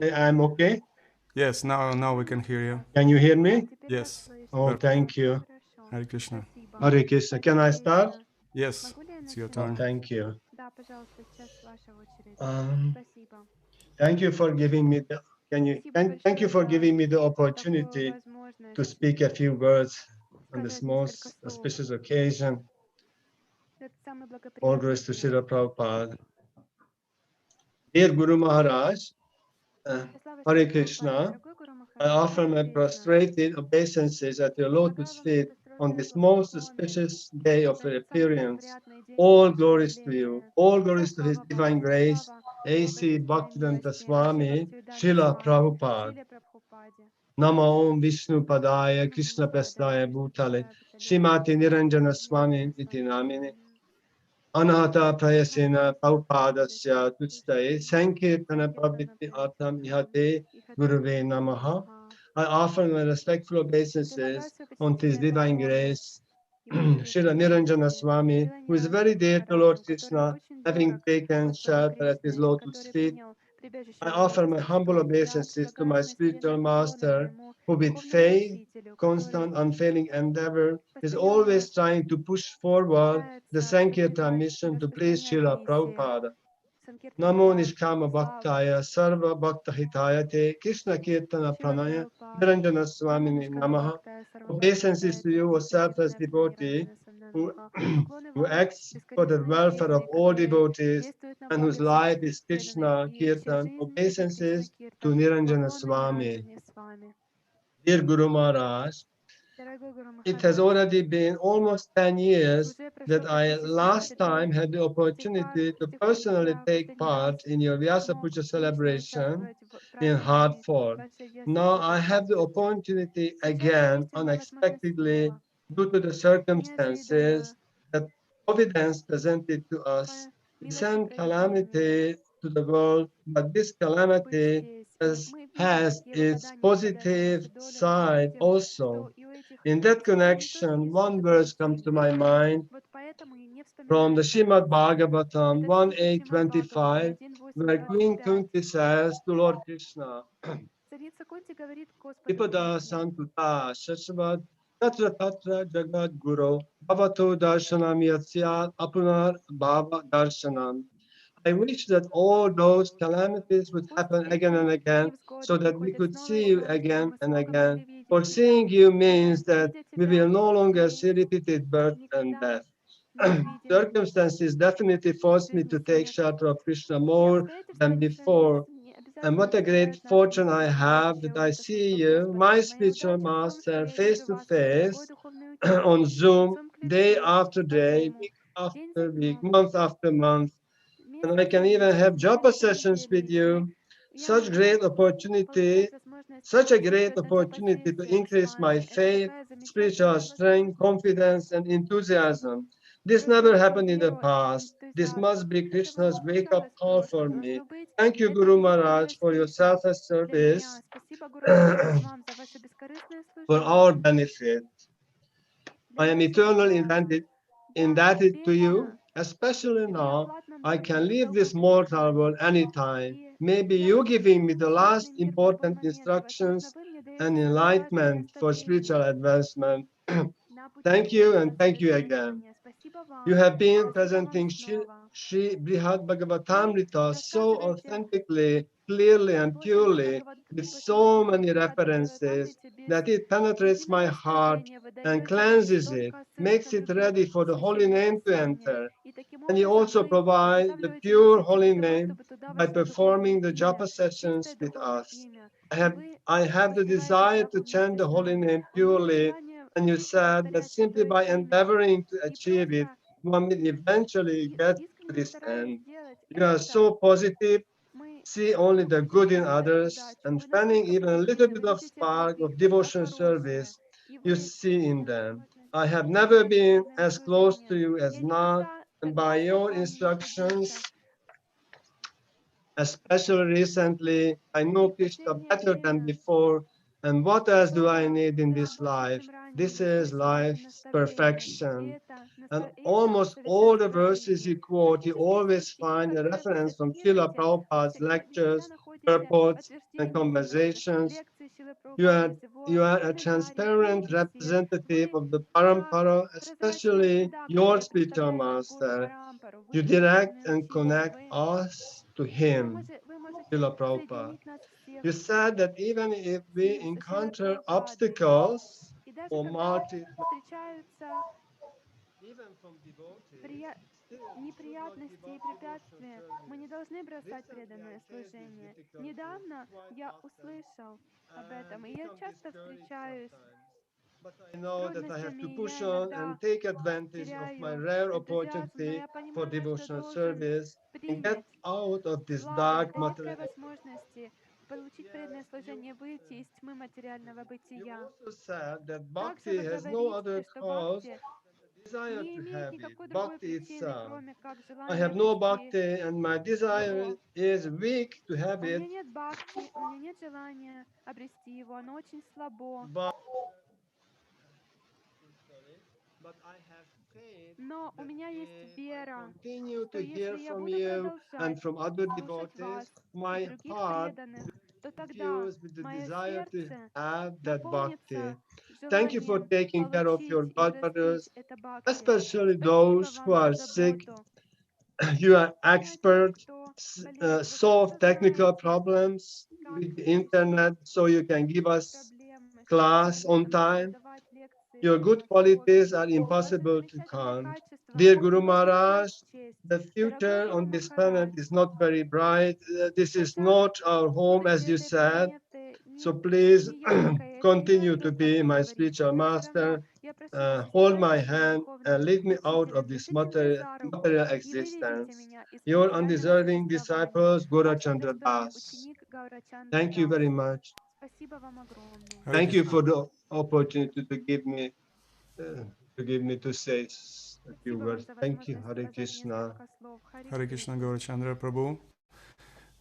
I'm okay. Yes, now we can hear you. Can you hear me? Yes, Oh, perfect. thank you. Hare Krishna. Hare Krishna. Can I start? Yes, it's your Oh, turn. thank you. Um, Thank you for giving me the. Thank you for giving me the opportunity to speak a few words on this most auspicious occasion. All glories to Srila Prabhupada. Dear Guru Maharaj, uh, Hare Krishna, I offer my prostrated obeisances at your lotus feet on this most auspicious day of your appearance. All glories to you, all glories to His Divine Grace, A.C. Bhaktivedanta Swami, Srila Prabhupada. Nama Om Vishnu Padaya, Krishna Prasthaya Bhutale, Shimati Niranjana Swami Iti Namini. Anata Prayasena Prabhupadasya Tutstaye Sankirtana Paviti Artham Ihate Guruve Namaha. I offer my respectful obeisances unto His Divine Grace, Srila Niranjana Swami, who is very dear to Lord Krishna, having taken shelter at His lotus feet. I offer my humble obeisances to my spiritual master, who with faith, constant, unfailing endeavor is always trying to push forward the Sankirtan mission to please Srila Prabhupada. Namo Nishkama Bhaktaya Sarva Bhakta Hitaya Te Krishna Kirtana Pranaya Niranjana Swamini Namaha. Obeisances to you, O selfless devotee, who, who acts for the welfare of all devotees and whose life is Krishna Kirtan. Obeisances to Niranjana Swami. Dear Guru Maharaj, it has already been almost 10 years that I last time had the opportunity to personally take part in your Vyasa Puja celebration in Hartford. Now I have the opportunity again, unexpectedly, due to the circumstances that Providence presented to us. It sent calamity to the world, but this calamity has its positive side also. In that connection, one verse comes to my mind from the Srimad Bhagavatam 1.8.25, where Queen Kunti says to Lord Krishna, Vipada Santuta Shashvat Tatra Tatra Jagat Guru Bhavato Darshanam Yatsya Apunar Bhava Darshanam. I wish that all those calamities would happen again and again so that we could see you again and again. For seeing you means that we will no longer see repeated birth and death. Circumstances definitely forced me to take shelter of Krishna more than before. And what a great fortune I have that I see you, my spiritual master, face to face on Zoom, day after day, week after week, month after month, and I can even have japa sessions with you. Such great opportunity, such a great opportunity to increase my faith, spiritual strength, confidence, and enthusiasm. This never happened in the past. This must be Krishna's wake-up call for me. Thank you, Guru Maharaj, for your selfless service for our benefit. I am eternally indebted to you, especially now. I can leave this mortal world anytime. Maybe you giving me the last important instructions and enlightenment for spiritual advancement. Thank you and thank you again. You have been presenting Sri Brihad Bhagavatamrita so authentically, clearly, and purely, with so many references, that it penetrates my heart and cleanses it, makes it ready for the holy name to enter. And you also provide the pure holy name by performing the japa sessions with us. I have, I have the desire to chant the holy name purely, and you said that simply by endeavoring to achieve it, one will eventually get to this end. You are so positive, see only the good in others, and fanning even a little bit of spark of devotion service you see in them. I have never been as close to you as now, and by your instructions, especially recently, I know Krishna better than before. And what else do I need in this life? This is life's perfection. And almost all the verses you quote, you always find a reference from Srila Prabhupada's lectures purports and conversations. You are a transparent representative of the Parampara, especially your spiritual master. You direct and connect us to him, Srila Prabhupada. You said that even if we encounter obstacles or even from devotees, still we should not give up devotional service. Recently, I faced this difficulty quite often and become discouraged sometimes. But I know that I have to push on and take advantage of my rare opportunity for devotional service and get out of this dark material. Yes, you also said that bhakti has no other cause than the desire to have it, bhakti itself. I have no bhakti and my desire is weak to have it. But sorry, but I have faith that if I continue to hear from you and from other devotees, my heart will be infused with the desire to have that bhakti. Thank you for taking care of your god brothers, especially those who are sick. You are expert, solve technical problems with the internet so you can give us class on time. Your good qualities are impossible to count. Dear Guru Maharaj, the future on this planet is not very bright. This is not our home, as you said. So please continue to be my spiritual master. Hold my hand and lead me out of this material existence. Your undeserving disciples, Gauracandra Das. Thank you very much. Hare Thank you Krishna. for the opportunity uh, to give me to say a few words. Thank you, Hare Krishna. Hare Krishna Gauracandra Prabhu.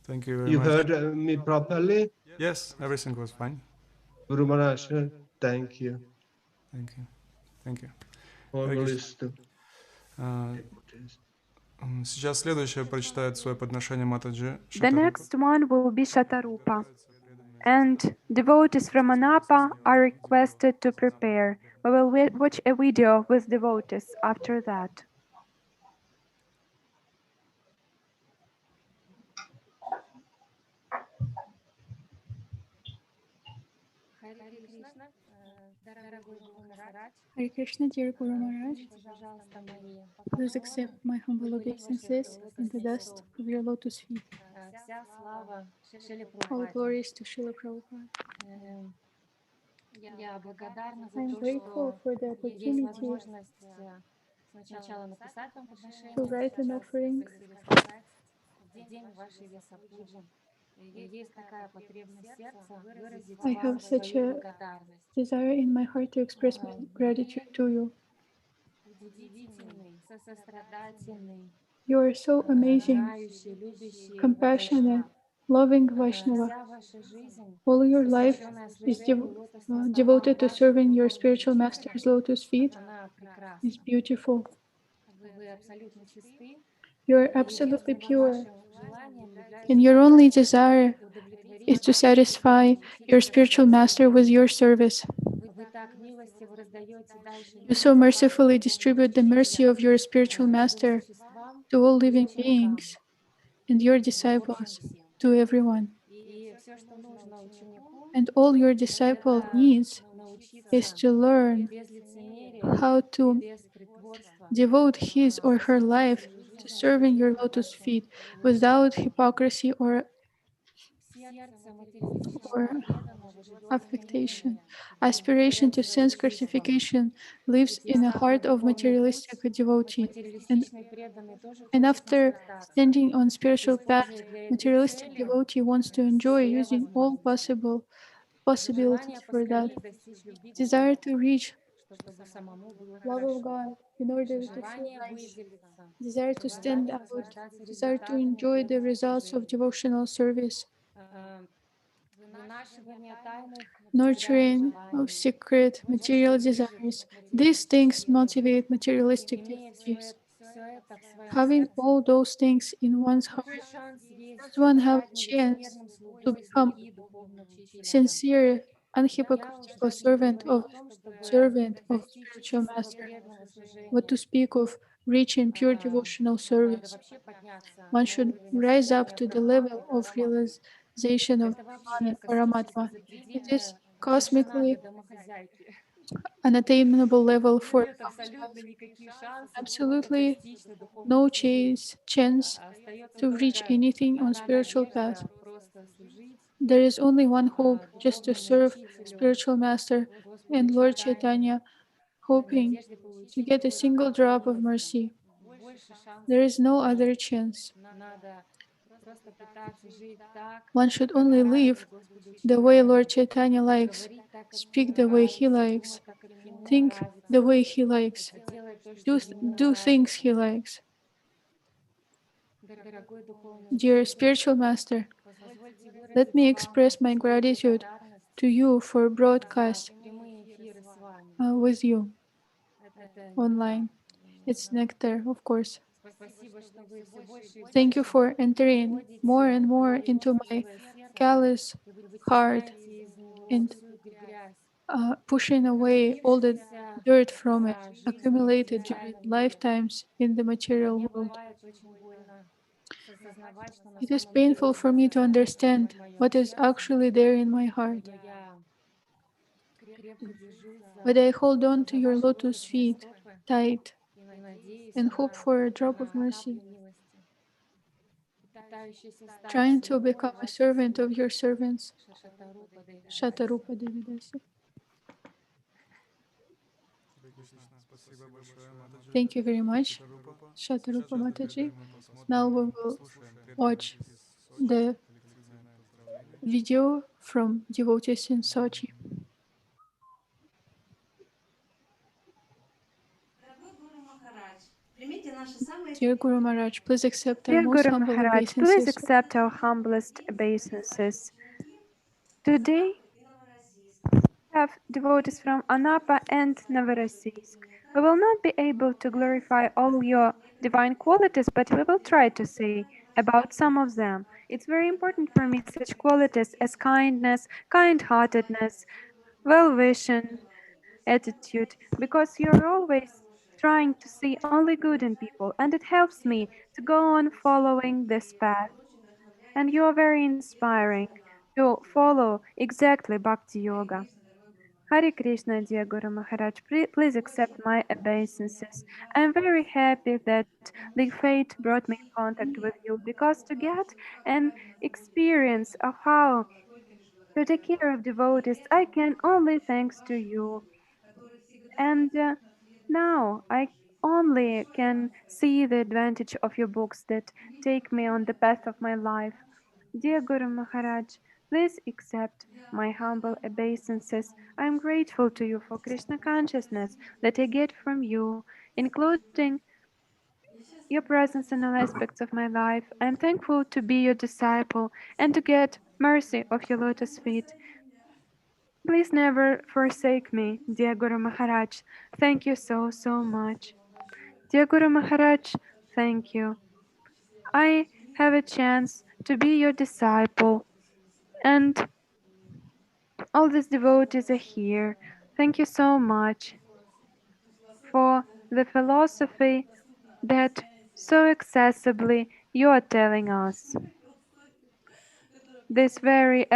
Thank you very You much. heard me properly? Yes, everything was fine. Guru Maharaj, thank you. Thank you. Thank you. All Hare Krishna. list. Сейчас следующее прочитает свое подношение Матаджи The Шатарупа. next one will be Satarupa, and devotees from Anapa are requested to prepare. We will watch a video with devotees after that. Hare Krishna, dear Guru Maharaj. Please accept my humble obeisances in the dust of your lotus feet. All glories to Srila Prabhupada. I am grateful for the opportunity to write an offering. I have such a desire in my heart to express my gratitude to you. You are so amazing, compassionate, loving Vaishnava. All your life is devoted to serving your spiritual master's lotus feet. It's beautiful. You are absolutely pure, and your only desire is to satisfy your spiritual master with your service. You so mercifully distribute the mercy of your spiritual master to all living beings and your disciples to everyone. And all your disciple needs is to learn how to devote his or her life to serving your lotus feet without hypocrisy or affectation. Aspiration to sense gratification lives in the heart of materialistic devotee. And after standing on spiritual path, materialistic devotee wants to enjoy using all possibilities for that. Desire to reach love of God in order to feel nice. Desire to stand out. Desire to enjoy the results of devotional service. Nurturing of secret material desires. These things motivate materialistic devotees. Having all those things in one's heart, does one have a chance to become sincere, unhypocritical servant of spiritual master? What to speak of rich and pure devotional service? One should rise up to the level of realization of Brahman, Paramatma. It is cosmically unattainable level for a housewife. Absolutely no chance to reach anything on spiritual path. There is only one hope, just to serve spiritual master and Lord Chaitanya, hoping to get a single drop of mercy. There is no other chance. One should only live the way Lord Chaitanya likes, speak the way he likes, think the way he likes, do things he likes. Dear spiritual master, let me express my gratitude to you for broadcast with you online. It's nectar, of course. Thank you for entering more and more into my callous heart and pushing away all the dirt from it accumulated during lifetimes in the material world. It is painful for me to understand what is actually there in my heart. But I hold on to your lotus feet tight and hope for a drop of mercy, trying to become a servant of your servants. Satarupa Devi Dasi. Thank you very much, Satarupa Mataji. Now we will watch the video from devotees in Sochi. Dear Guru Maharaj, please accept our Dear most Guru humble Maharaj, please obeisances. accept our humblest obeisances. Today, we have devotees from Anapa and Novorossiysk. We will not be able to glorify all your divine qualities, but we will try to say about some of them. It's very important for me such qualities as kindness, kind-heartedness, well-wishing attitude, because you're always trying to see only good in people, and it helps me to go on following this path. And you are very inspiring to follow exactly Bhakti Yoga. Hare Krishna, dear Guru Maharaj, please accept my obeisances. I am very happy that the fate brought me in contact with you, because to get an experience of how to take care of devotees, I can only thanks to you. And now I only can see the advantage of your books that take me on the path of my life. Dear Guru Maharaj, please accept my humble obeisances. I am grateful to you for Krishna consciousness that I get from you, including your presence in all aspects of my life. I am thankful to be your disciple and to get mercy of your lotus feet. Please never forsake me, dear Guru Maharaj. Thank you so, so much. Dear Guru Maharaj, thank you. I have a chance to be your disciple, and all these devotees are here. Thank you so much for the philosophy that so accessibly you are telling us. This very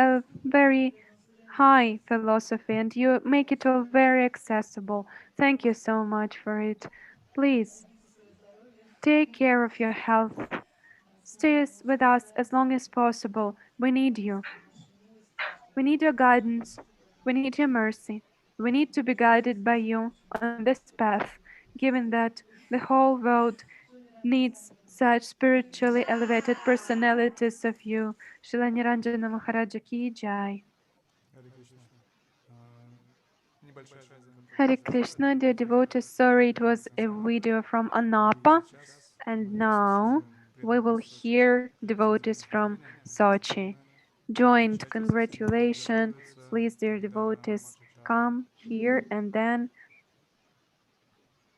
high philosophy, and you make it all very accessible. Thank you so much for it. Please take care of your health. Stay with us as long as possible. We need you. We need your guidance. We need your mercy. We need to be guided by you on this path, given that the whole world needs such spiritually elevated personalities of you. Shila Niranjana Maharaja ki jai. Hare Krishna, dear devotees, sorry it was a video from Anapa, and now we will hear devotees from Sochi. Joined congratulations, please, dear devotees, come here, and then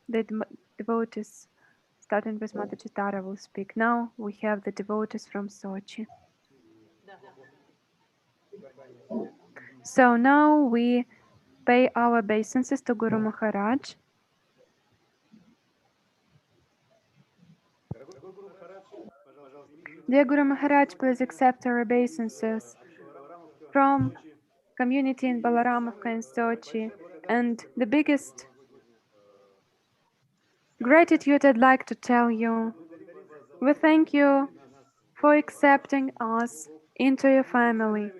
the devotees Starting with Mata Chitara will speak. Now we have the devotees from Sochi. So now we pay our obeisances to Guru Maharaj. Dear Guru Maharaj, please accept our obeisances from community in Balaramovka and Sochi. And the biggest gratitude I'd like to tell you. We thank you for accepting us into your family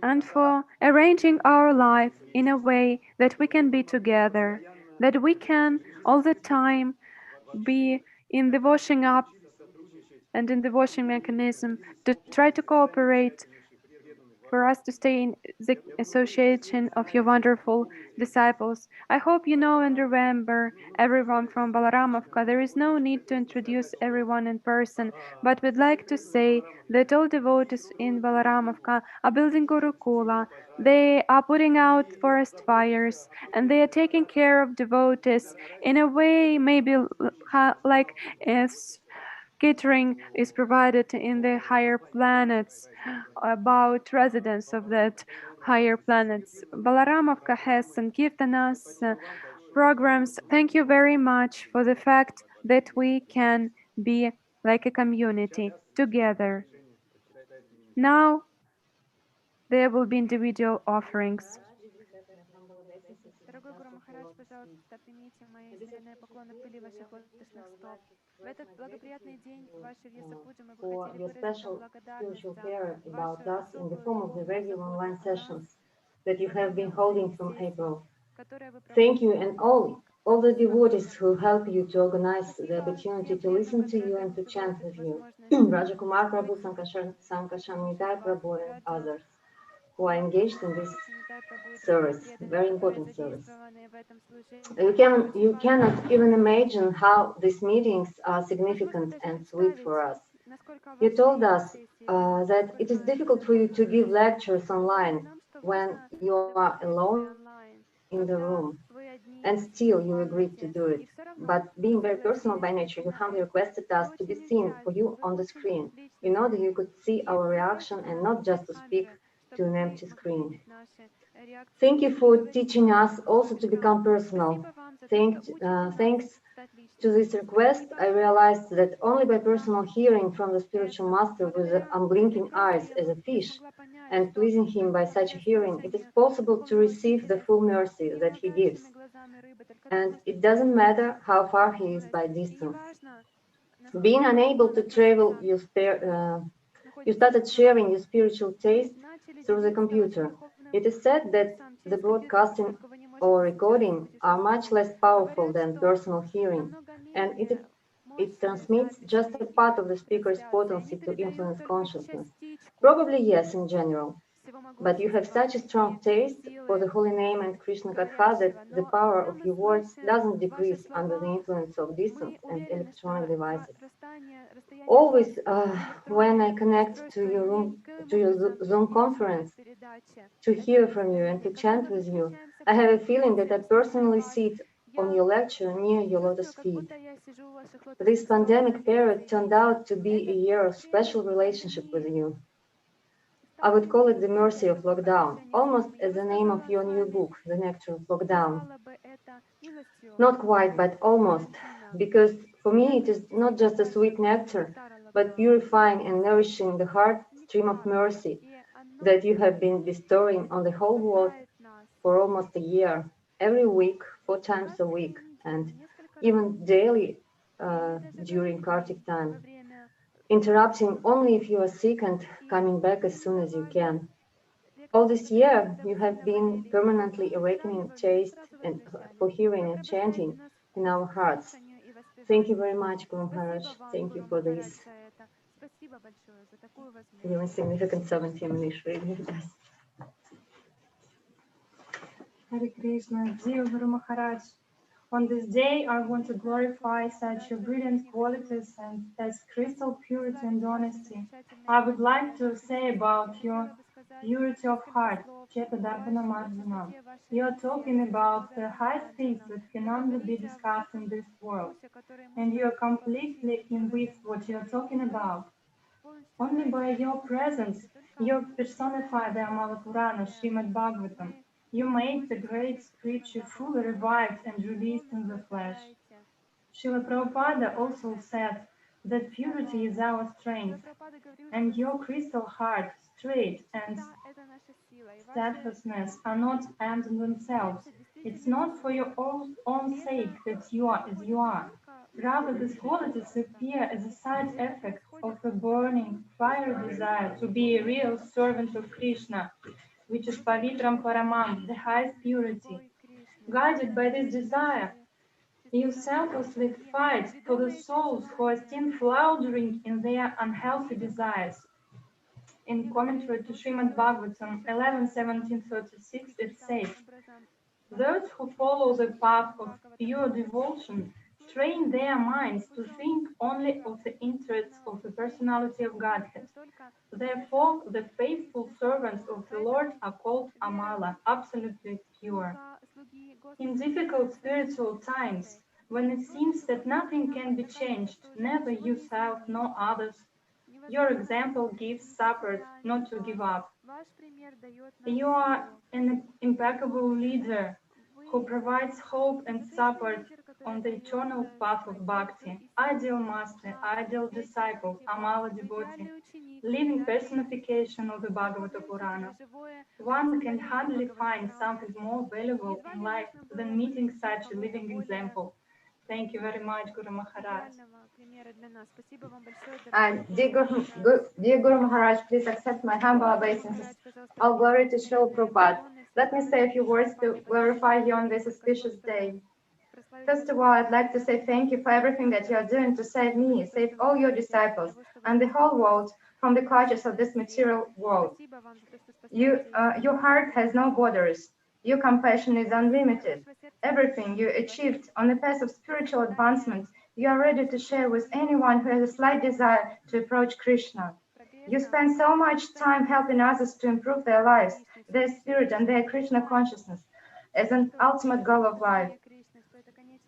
and for arranging our life in a way that we can be together, that we can all the time be in the washing up and in the washing mechanism to try to cooperate for us to stay in the association of your wonderful disciples. I hope you know and remember everyone from Balaramovka. There is no need to introduce everyone in person, but we'd like to say that all devotees in Balaramovka are building Gurukula. They are putting out forest fires and they are taking care of devotees in a way maybe like as catering is provided in the higher planets about residents of that higher planets. Balaramovka has Sankirtanas programs. Thank you very much for the fact that we can be like a community together. Now there will be individual offerings. Дорогой Гуру Махарадж, пожалуйста, примите мои смиренные поклоны пыли ваших лотосных стоп. В этот благоприятный день вашей Вьяса Пуджи мы бы хотели выразить вам благодарность за вашу особую любовь, заботу о нас, that you have been holding from April. которое вы Thank you проводите. and all the devotees who help you to organize the opportunity to listen to you and to chant with you. Raja Kumar Prabhu, Sankarsana Prabhu and others who are engaged in this service, very important service. You cannot even imagine how these meetings are significant and sweet for us. You told us that it is difficult for you to give lectures online when you are alone in the room, and still you agreed to do it. But being very personal by nature, you humbly requested us to be seen for you on the screen, in order you could see our reaction and not just to speak to an empty screen. Thank you for teaching us also to become personal. Thanks to this request, I realized that only by personal hearing from the spiritual master with the unblinking eyes as a fish and pleasing him by such a hearing, it is possible to receive the full mercy that he gives. And it doesn't matter how far he is by distance. Being unable to travel, you started sharing your spiritual taste through the computer. It is said that the broadcasting or recording are much less powerful than personal hearing, and it transmits just a part of the speaker's potency to influence consciousness. Probably yes, in general. But you have such a strong taste for the holy name and Krishna Katha that the power of your words doesn't decrease under the influence of distance and electronic devices. Always, when I connect to your Zoom conference, to hear from you and to chant with you, I have a feeling that I personally sit on your lecture near your lotus feet. This pandemic period turned out to be a year of special relationship with you. I would call it the mercy of lockdown, almost as the name of your new book, The Nectar of Lockdown. Not quite, but almost, because for me it is not just a sweet nectar, but purifying and nourishing the heart stream of mercy that you have been bestowing on the whole world for almost a year, every week, 4 times a week, and even daily during Kartik time, interrupting only if you are sick and coming back as soon as you can. All this year, you have been permanently awakening taste and for hearing and chanting in our hearts. Thank you very much, Guru Maharaj. Thank you for this really significant 17-minute reading. Hare Krishna, dear Guru Maharaj. On this day, I want to glorify such your brilliant qualities and as crystal purity and honesty. I would like to say about your purity of heart, Marjana. You're talking about high things that can only be discussed in this world, and you're completely in with what you're talking about. Only by your presence, you personify the Amala Purana, Srimad Bhagavatam. You make the great scripture fully revived and released in the flesh. Srila Prabhupada also said that purity is our strength, and your crystal heart, straight and steadfastness are not ends in themselves. It's not for your own sake that you are as you are. Rather, these qualities appear as a side effect of a burning, fiery desire to be a real servant of Krishna, which is Pavitram Paramam, the highest purity. Guided by this desire, you selflessly fight for the souls who are still floundering in their unhealthy desires. In commentary to Srimad Bhagavatam 11:1736, it says, "Those who follow the path of pure devotion train their minds to think only of the interests of the personality of Godhead. Therefore, the faithful servants of the Lord are called Amala, absolutely pure. In difficult spiritual times, when it seems that nothing can be changed, neither yourself nor others, your example gives support not to give up. You are an impeccable leader who provides hope and support on the eternal path of bhakti, ideal master, ideal disciple, Amala devotee, living personification of the Bhagavata Purana. One can hardly find something more valuable in life than meeting such a living example. Thank you very much, Guru Maharaj. Dear Guru Maharaj, please accept my humble obeisances. All glory to Srila Prabhupada. Let me say a few words to glorify you on this auspicious day. First of all, I'd like to say thank you for everything that you are doing to save me, save all your disciples, and the whole world from the clutches of this material world. Your heart has no borders. Your compassion is unlimited. Everything you achieved on the path of spiritual advancement, you are ready to share with anyone who has a slight desire to approach Krishna. You spend so much time helping others to improve their lives, their spirit, and their Krishna consciousness as an ultimate goal of life.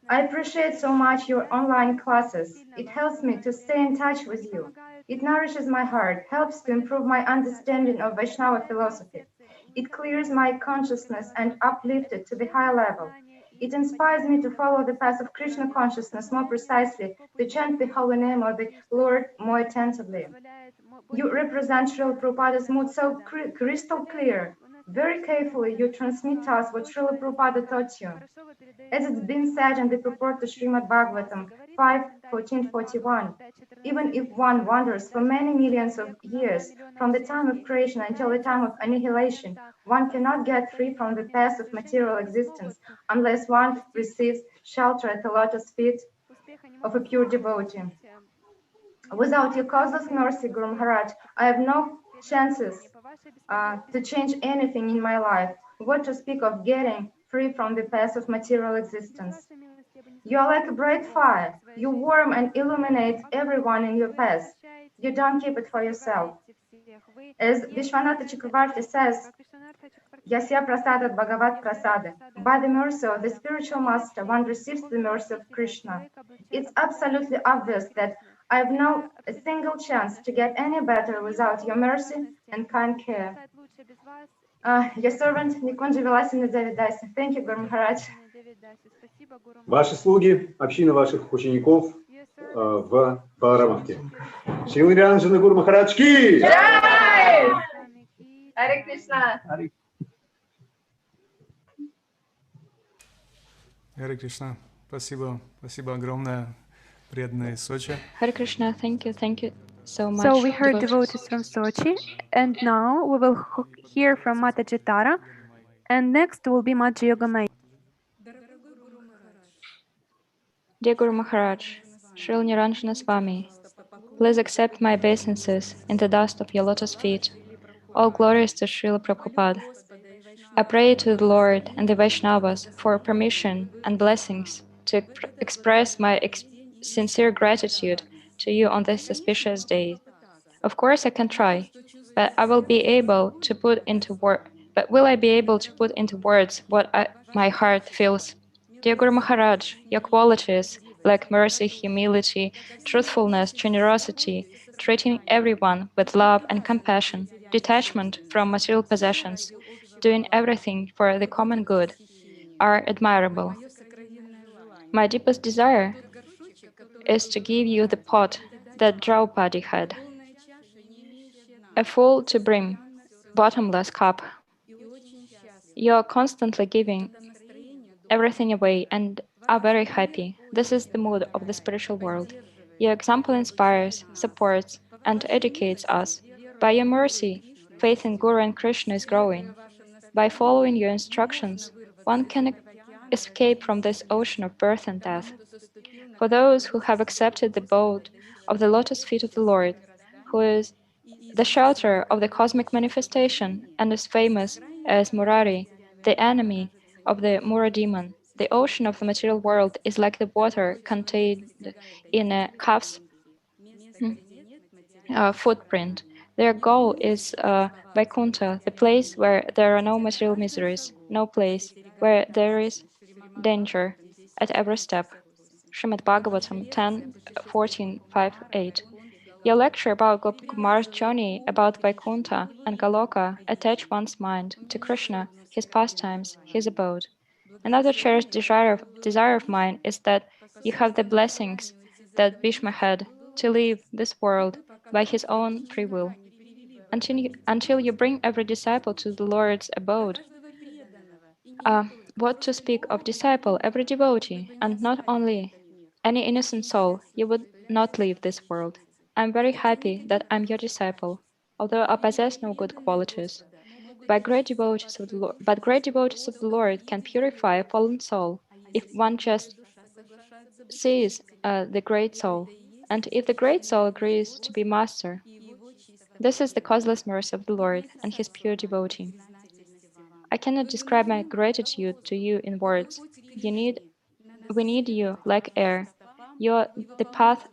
I appreciate so much your online classes. It helps me to stay in touch with you. It nourishes my heart, helps to improve my understanding of Vaishnava philosophy. It clears my consciousness and uplifts it to the higher level. It inspires me to follow the path of Krishna consciousness more precisely, to chant the holy name of the Lord more attentively. You represent Srila Prabhupada's mood so crystal clear. Very carefully, you transmit to us what Srila Prabhupada taught you. As it's been said in the purport to Srimad Bhagavatam 5:1441, even if one wanders for many millions of years, from the time of creation until the time of annihilation, one cannot get free from the path of material existence unless one receives shelter at the lotus feet of a pure devotee. Without your causeless mercy, Guru Maharaj, I have no chances to change anything in my life. What to speak of getting free from the path of material existence? You are like a bright fire. You warm and illuminate everyone in your path. You don't keep it for yourself. As Vishwanatha Chakravarti says, Yasya prasada bhagavat prasada. By the mercy of the spiritual master, one receives the mercy of Krishna. It's absolutely obvious that I have no a single chance to get any better without your mercy and kind care. Your servant Nikunja-nayki Devi Dasi. Thank you, Guru Maharaj. Ваши слуги, община ваших учеников в Баларамовке. Шримати Ранджана Гуру Махарадж ки! Харе Кришна. Харе Кришна. Спасибо. Спасибо огромное, преданные Сочи. Hare Krishna, thank you so much. So we heard devotees from Sochi, and now we will hear from Mataji Tara, and next will be Mataji Yogamayi. Dear Guru Maharaj, Srila Niranjana-swami, please accept my obeisances in the dust of your lotus feet. All glories to Srila Prabhupada. I pray to the Lord and the Vaishnavas for permission and blessings to express my sincere gratitude to you on this auspicious day. Of course, I can try. but I will be able to put into will I be able to put into words what my heart feels? Dear Guru Maharaj, your qualities like mercy, humility, truthfulness, generosity, treating everyone with love and compassion, detachment from material possessions, doing everything for the common good, are admirable. My deepest desire is to give you the pot that Draupadi had, a full to brim, bottomless cup. You are constantly giving everything away and are very happy. This is the mood of the spiritual world. Your example inspires, supports, and educates us. By your mercy, faith in Guru and Krishna is growing. By following your instructions, one can escape from this ocean of birth and death. For those who have accepted the abode of the lotus feet of the Lord, who is the shelter of the cosmic manifestation and is famous as Murari, the enemy of the Mura demon, the ocean of the material world is like the water contained in a calf's footprint. Their goal is Vaikuntha, the place where there are no material miseries, no place where there is danger at every step. Srimad Bhagavatam 10, 14, 5, 8. Your lecture about Gopakumar's journey about Vaikuntha and Goloka attach one's mind to Krishna, his pastimes, his abode. Another cherished desire of mine is that you have the blessings that Bhishma had to leave this world by his own free will, until you bring every disciple to the Lord's abode. What to speak of disciple, every devotee, and not only any innocent soul, you would not leave this world. I am very happy that I am your disciple, although I possess no good qualities. But great devotees of the Lord can purify a fallen soul if one just sees the great soul, and if the great soul agrees to be master. This is the causeless mercy of the Lord and his pure devotee. I cannot describe my gratitude to you in words. We need you like air. You are the path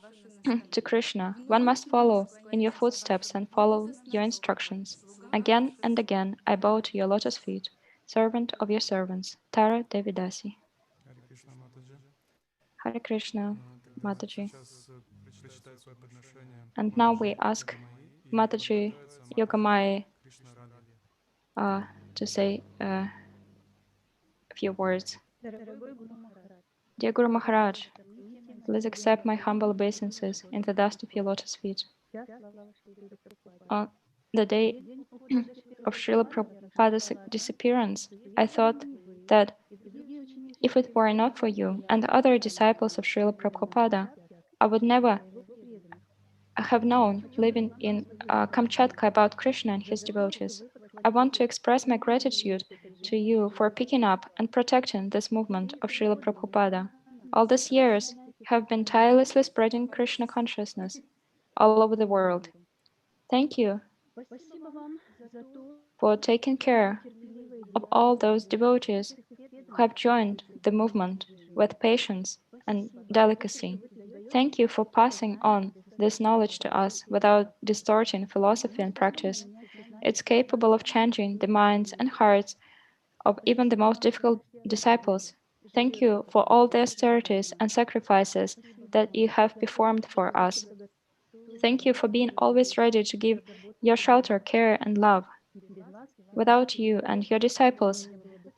to Krishna. One must follow in your footsteps and follow your instructions. Again and again, I bow to your lotus feet, servant of your servants, Tara Devi Dasi. Hare Krishna, Mataji. Hare Krishna, Тогда Mataji. сейчас прочитает свое подношение And now we ask Yogamayi, и Mataji подготовится Yogamayi Krsna-radhya. to say a few words. Dear Guru Maharaj, please accept my humble obeisances in the dust of your lotus feet. On the day of Srila Prabhupada's disappearance, I thought that if it were not for you and other disciples of Srila Prabhupada, I would never have known, living in Kamchatka, about Krishna and his devotees. I want to express my gratitude to you for picking up and protecting this movement of Srila Prabhupada. All these years, you have been tirelessly spreading Krishna consciousness all over the world. Thank you for taking care of all those devotees who have joined the movement with patience and delicacy. Thank you for passing on this knowledge to us without distorting philosophy and practice. It's capable of changing the minds and hearts of even the most difficult disciples. Thank you for all the austerities and sacrifices that you have performed for us. Thank you for being always ready to give your shelter, care, and love. Without you and your disciples,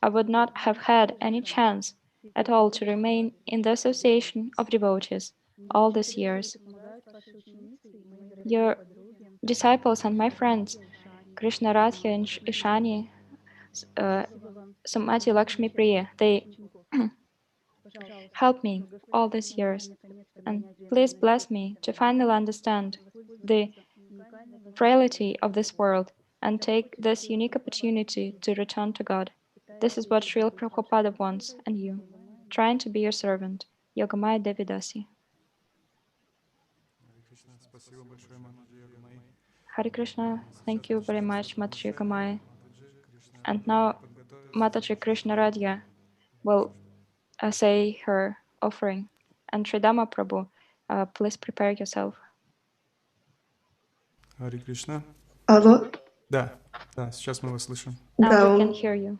I would not have had any chance at all to remain in the association of devotees all these years. Your disciples and my friends, Krsna-radhya and Ishani, Sumati Lakshmi-priya, they helped me all these years. And please bless me to finally understand the frailty of this world and take this unique opportunity to return to God. This is what Srila Prabhupada wants, and you. Trying to be your servant. Yogamayi Devi Dasi. Hare Krishna, спасибо большое, Mataji Yogamayi. Hare Krishna, thank you very much, Mataji Yogamayi. Mataji And Krishna-radhya now подготовится. Mataji Krsna-radhya will say her offering. And Sridhama Prabhu, please prepare yourself. Hare Krishna. Алло? Да, да, сейчас мы вас слышим. Now we can hear you.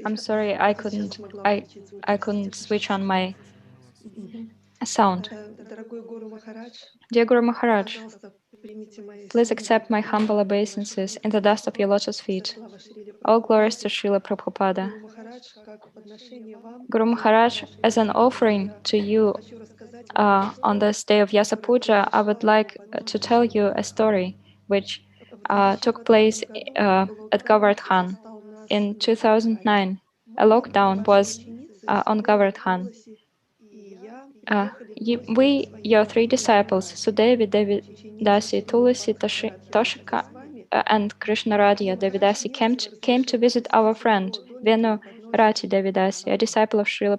I'm sorry, I couldn't switch on my sound. Dear Guru Maharaj, please accept my humble obeisances in the dust of your lotus feet. All glories to Srila Prabhupada. Guru Maharaj, as an offering to you on this day of Vjasa Puja, I would like to tell you a story which took place at Govardhan in 2009. A lockdown was on Govardhan. We, your three disciples, Sudevi, Devi Dasi, Tulasi, Toshika, and Krsna-radhya, Devi Dasi, came to visit our friend, Venu Rati Devi Dasi, a disciple of Srila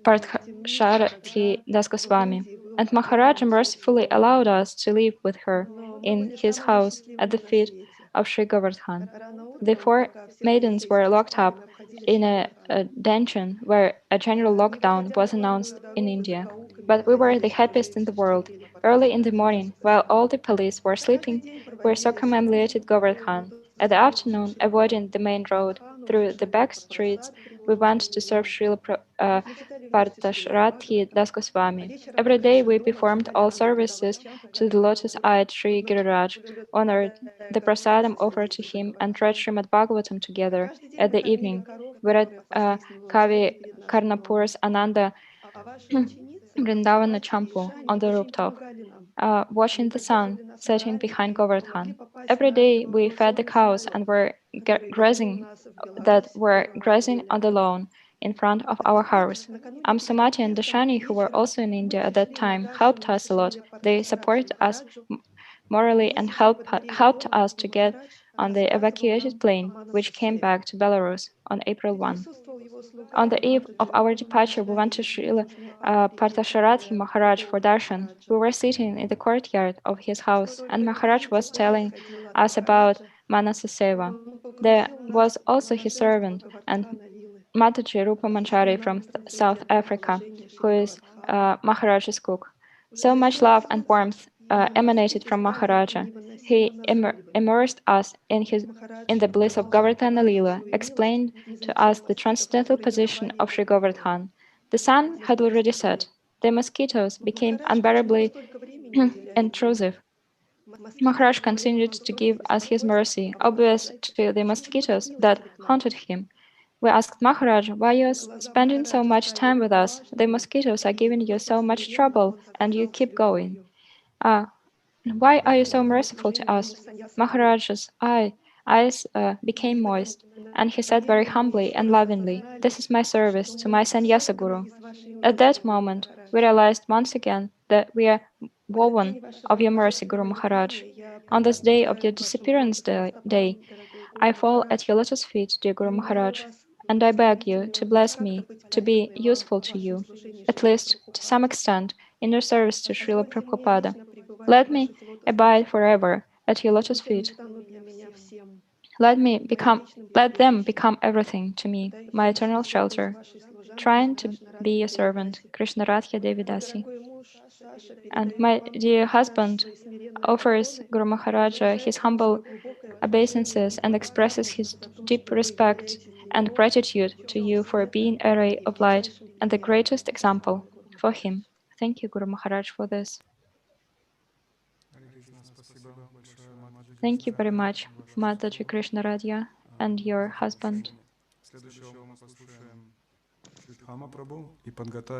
Parthasarathi Das Goswami. And Maharaj mercifully allowed us to live with her in his house at the feet of Sri Govardhan. The four maidens were locked up in a dungeon where a general lockdown was announced in India. But we were the happiest in the world. Early in the morning, while all the police were sleeping, we circumambulated Govardhan. At the afternoon, avoiding the main road through the back streets, we went to serve Srila Parthasarathi Das Goswami. Every day we performed all services to the lotus-eyed Sri Giriraj, honored the prasadam offered to him, and read Srimad Bhagavatam together. At the evening, we read Kavi Karnapur's Ananda Vrndavanesvari on the rooftop, watching the sun setting behind Govardhan. Every day we fed the cows and were grazing on the lawn in front of our house. Sumati and Ishani, who were also in India at that time, helped us a lot. They supported us morally and helped us to get on the evacuated plane, which came back to Belarus on April 1. On the eve of our departure, we went to Srila Parthasarathi Maharaj for darshan. We were sitting in the courtyard of his house, and Maharaj was telling us about Manasa Seva. There was also his servant and Mataji Rupa Manjari from South Africa, who is Maharaj's cook. So much love and warmth emanated from Maharaja. He immersed us in the bliss of Govardhana Lila, explained to us the transcendental position of Sri Govardhan. The sun had already set. The mosquitoes became unbearably intrusive. Maharaj continued to give us his mercy, obvious to the mosquitoes that haunted him. We asked Maharaj, why you are spending so much time with us? The mosquitoes are giving you so much trouble, and you keep going. Why are you so merciful to us? Maharaj's eyes became moist, and he said very humbly and lovingly, this is my service to my sannyasa guru. At that moment, we realized once again that we are woven of your mercy, Guru Maharaj. On this day of your disappearance day, I fall at your lotus feet, dear Guru Maharaj, and I beg you to bless me to be useful to you, at least to some extent, in your service to Srila Prabhupada. Let me abide forever at your lotus feet. Let them become everything to me, my eternal shelter. Trying to be your servant, Krsna-radhya Devi Dasi. And my dear husband offers Guru Maharaja his humble obeisances and expresses his deep respect and gratitude to you for being a ray of light and the greatest example for him. Thank you, Guru Maharaj, for this. Thank you very much, Mataji Krsna-radhya and your husband.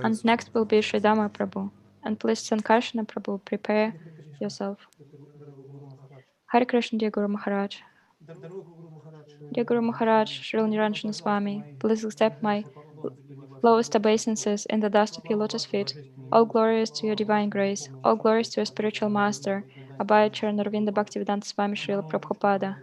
And next will be Sridhama Prabhu. And please, Sankarsana Prabhu, prepare yourself. Hare Krishna, dear Guru Maharaj. Dear Guru Maharaj, Srila Nikunja-nayki, please accept my lowest obeisances in the dust of your lotus feet. All glories to your divine grace, all glories to your spiritual master, Abhaya Charanarvinda Bhaktivedanta Swami Srila Prabhupada.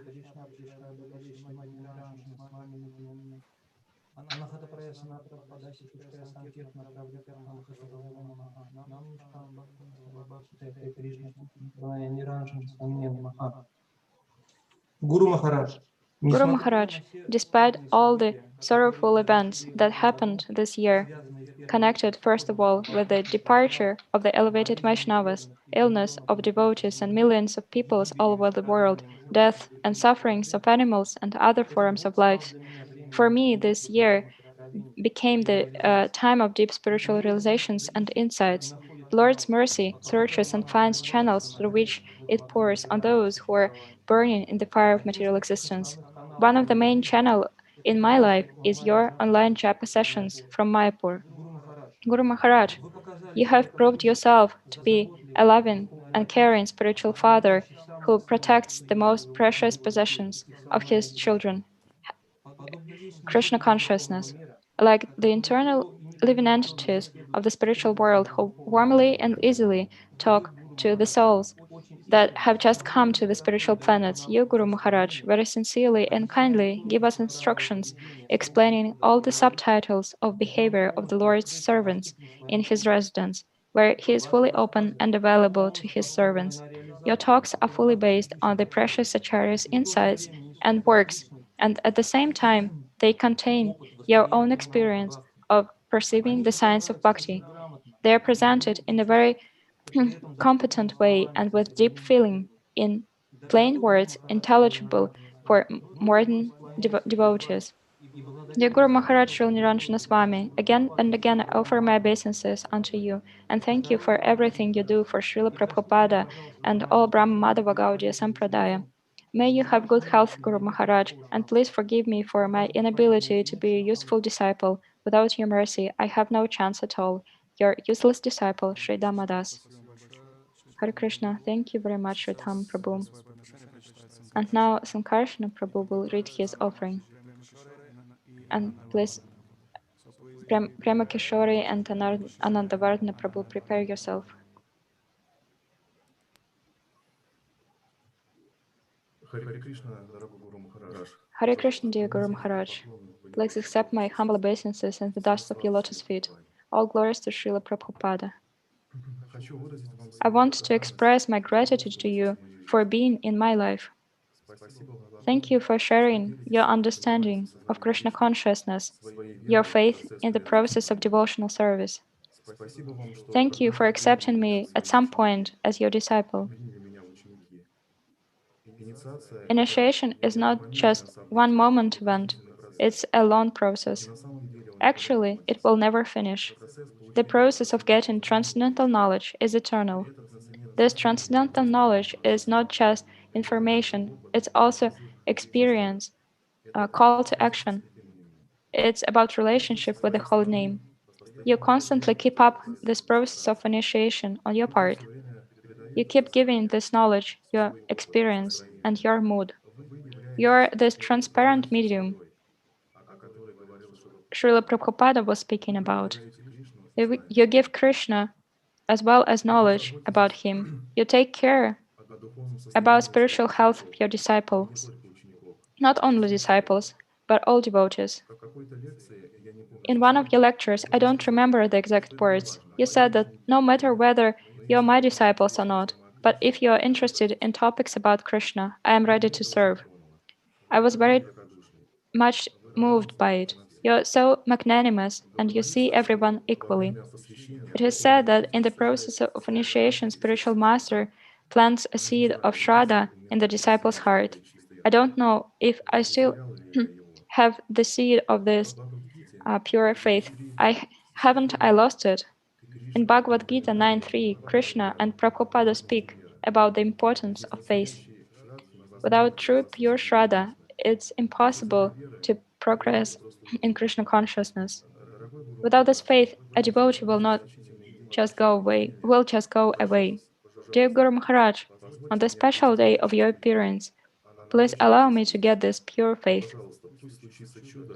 Guru Maharaj, Guru Maharaj, despite all the sorrowful events that happened this year, connected first of all with the departure of the elevated Vaishnavas, illness of devotees and millions of peoples all over the world, death and sufferings of animals and other forms of life. For me, this year became the time of deep spiritual realizations and insights. The Lord's mercy searches and finds channels through which it pours on those who are burning in the fire of material existence. One of the main channels in my life is your online japa sessions from Mayapur. Guru Maharaj, you have proved yourself to be a loving and caring spiritual father who protects the most precious possessions of his children, Krishna consciousness, like the internal living entities of the spiritual world who warmly and easily talk to the souls that have just come to the spiritual planets. You, Guru Maharaj, very sincerely and kindly give us instructions explaining all the subtitles of behavior of the Lord's servants in his residence, where he is fully open and available to his servants. Your talks are fully based on the precious Acharya's insights and works, and at the same time, they contain your own experience of perceiving the science of bhakti. They are presented in a very competent way and with deep feeling in plain words intelligible for modern devotees. Dear Guru Maharaj Srila again and again I offer my obeisances unto you and thank you for everything you do for Srila Prabhupada and all Brahma Madhava Gaudiya Sampradaya. May you have good health, Guru Maharaj, and please forgive me for my inability to be a useful disciple. Without your mercy, I have no chance at all. Your useless disciple, Sridhama Das. Hare Krishna, thank you very much, Sridham Prabhu. And now Sankarsana Prabhu will read his offering. And please, Prema Kishori and Ananda Vardhana Prabhu, prepare yourself. Hare Krishna, dear Guru Maharaj. Please accept my humble obeisances and the dust of your lotus feet. All glories to Srila Prabhupada. I want to express my gratitude to you for being in my life. Thank you for sharing your understanding of Krishna consciousness, your faith in the process of devotional service. Thank you for accepting me at some point as your disciple. Initiation is not just one moment event, it's a long process. Actually, it will never finish. The process of getting transcendental knowledge is eternal. This transcendental knowledge is not just information, it's also experience, a call to action. It's about relationship with the holy name. You constantly keep up this process of initiation on your part. You keep giving this knowledge, your experience, and your mood. You're this transparent medium Srila Prabhupada was speaking about. You give Krishna as well as knowledge about him. You take care about spiritual health of your disciples. Not only disciples, but all devotees. In one of your lectures, I don't remember the exact words, you said that no matter whether you're my disciples or not, but if you are interested in topics about Krishna, I am ready to serve. I was very much moved by it. You're so magnanimous and you see everyone equally. It is said that in the process of initiation, spiritual master plants a seed of Shraddha in the disciple's heart. I don't know if I still have the seed of this pure faith. Haven't I lost it? In Bhagavad Gita 9.3, Krishna and Prabhupada speak about the importance of faith. Without true pure Shraddha, it's impossible to progress in Krishna consciousness. Without this faith, a devotee will just go away. Dear Guru Maharaj, on the special day of your appearance, please allow me to get this pure faith.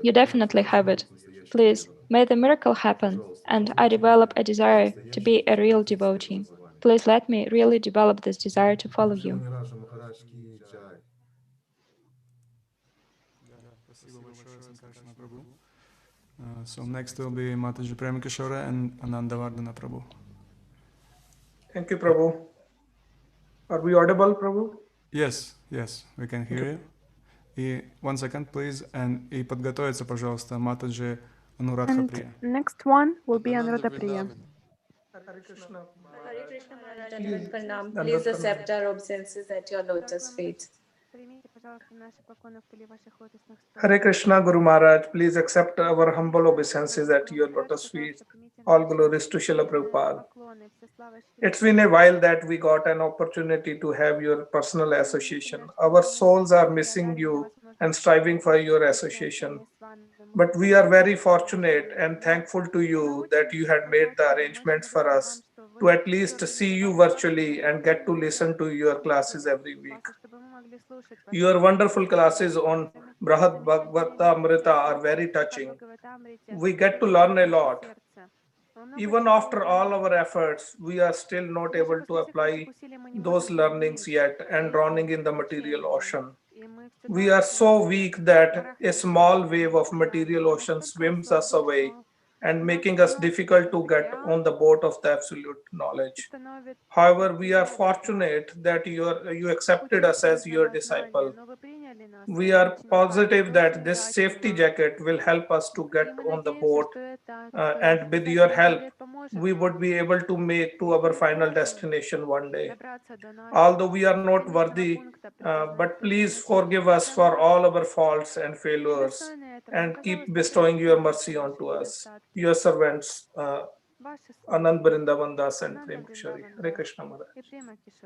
You definitely have it. Please, may the miracle happen, and I develop a desire to be a real devotee. Please let me really develop this desire to follow you. So next will be Mataji Prema Kishori and Ananda Vardhana Prabhu. Thank you, Prabhu. Are we audible, Prabhu? Yes, we can hear you. И one second, please, и подготовиться, пожалуйста, Матаджи And Анурадха-priya. next one will be Anuradha-priya. Hare Krishna. Hare Krishna Maharaj, Please, Pranam. Dandavat Please Pranam. accept our obeisances at your lotus feet. Hare Krishna, Guru Maharaj, please accept our humble obeisances at your lotus feet. All glories to Srila Prabhupada. It's been a while that we got an opportunity to have your personal association. Our souls are missing you and striving for your association. But we are very fortunate and thankful to you that you had made the arrangements for us to at least see you virtually and get to listen to your classes every week. Your wonderful classes on Brahad Bhagavatamrita are very touching. We get to learn a lot. Even after all our efforts, we are still not able to apply those learnings yet and drowning in the material ocean. We are so weak that a small wave of material ocean swims us away and making us difficult to get on the boat of the absolute knowledge. However, we are fortunate that you accepted us as your disciple. We are positive that this safety jacket will help us to get on the boat, and with your help, we would be able to make to our final destination one day. Although we are not worthy, but please forgive us for all our faults and failures and keep bestowing your mercy onto us. Your servants, Ananda Vardhana and Prema Kishori. Hare Krishna Maharaj.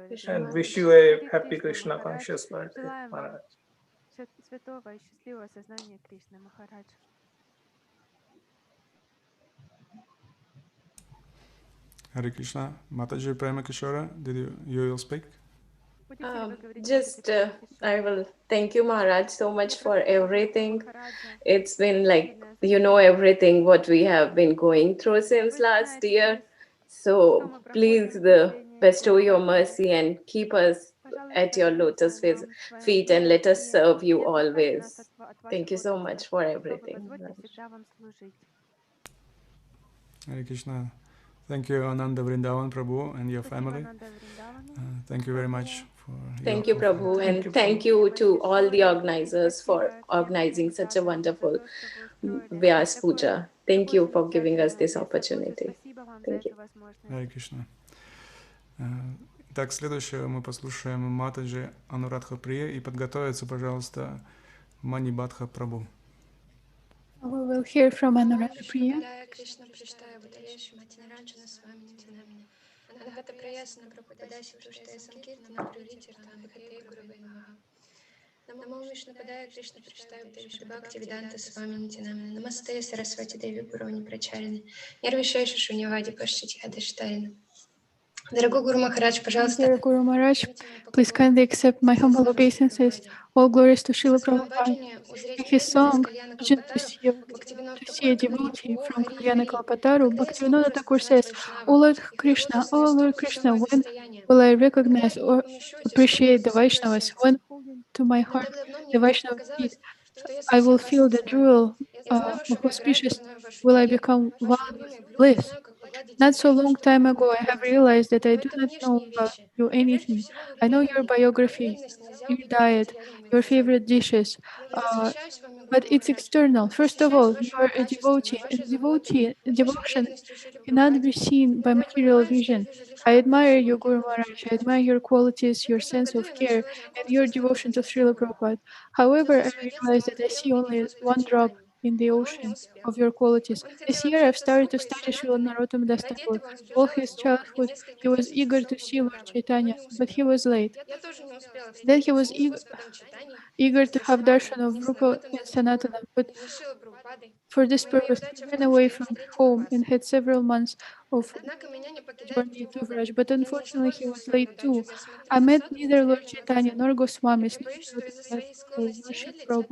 Krishna And Maharaj. wish you a happy Krishna conscious birthday, Maharaj. Hare Krishna. Mataji Prema Kishora, you will speak? I will thank you, Maharaj, so much for everything. It's been like, you know, everything what we have been going through since last year. So please bestow your mercy and keep us at your lotus feet and let us serve you always. Thank you so much for everything. Hare Krishna. Thank you, Ananda Vrindavan Prabhu and your family. Thank you very much for Thank you, Prabhu, and thank you to all the organizers for organizing such a wonderful Vyas Puja. Thank you for giving us this opportunity. Thank you. Hare Krishna. Так, следующее мы послушаем Матаджи Анурадха-priya и подготовиться, пожалуйста, Манибандха Прабhu. We will hear from Anuradha-priya. Ananda-priya Sankarsana Puja Sankirtana Pruritirtana Hare Guru Namaha. Namo Vishnu Padaya Krishna Prashtaya Vishnu Bhakti Vedanta Swami Nitinamana. Namaste Saraswati Devi Guruni Pracharina. Nirvishesha Shunyavadi Pashchiti Adhishtarina. Дорогой Гуру Махарадж, пожалуйста. Dear Guru Maharaj, please kindly accept my humble obeisances. All glories to Srila Prabhupada. In his song, Bhajan to see a devotee from Kalyana Kalpataru, Bhaktivinoda Thakur says, O Lord Krishna, when will I recognize or appreciate the Vaishnavas? When holding to my heart the Vaishnava feet, I will feel the jewel of auspicious, will I become wild with bliss. Not so long time ago, I have realized that I do not know about you anything. I know your biography, your diet, your favorite dishes, but it's external. First of all, you are a devotee, and devotion cannot be seen by material vision. I admire you, Guru Maharaj. I admire your qualities, your sense of care, and your devotion to Srila Prabhupada. However, I realize that I see only one drop in the ocean of your qualities. This year, I've started to study Srila Narottam Das Thakur. All his childhood, he was eager to see Lord Chaitanya, but he was late. Then he was eager to have darshan of Rupa and Sanatana, but for this purpose, he ran away from home and had several months of journey to Vraj, but unfortunately he was late too. I met neither Lord Chaitanya nor Goswamis nor Narottam or worship Prabhu.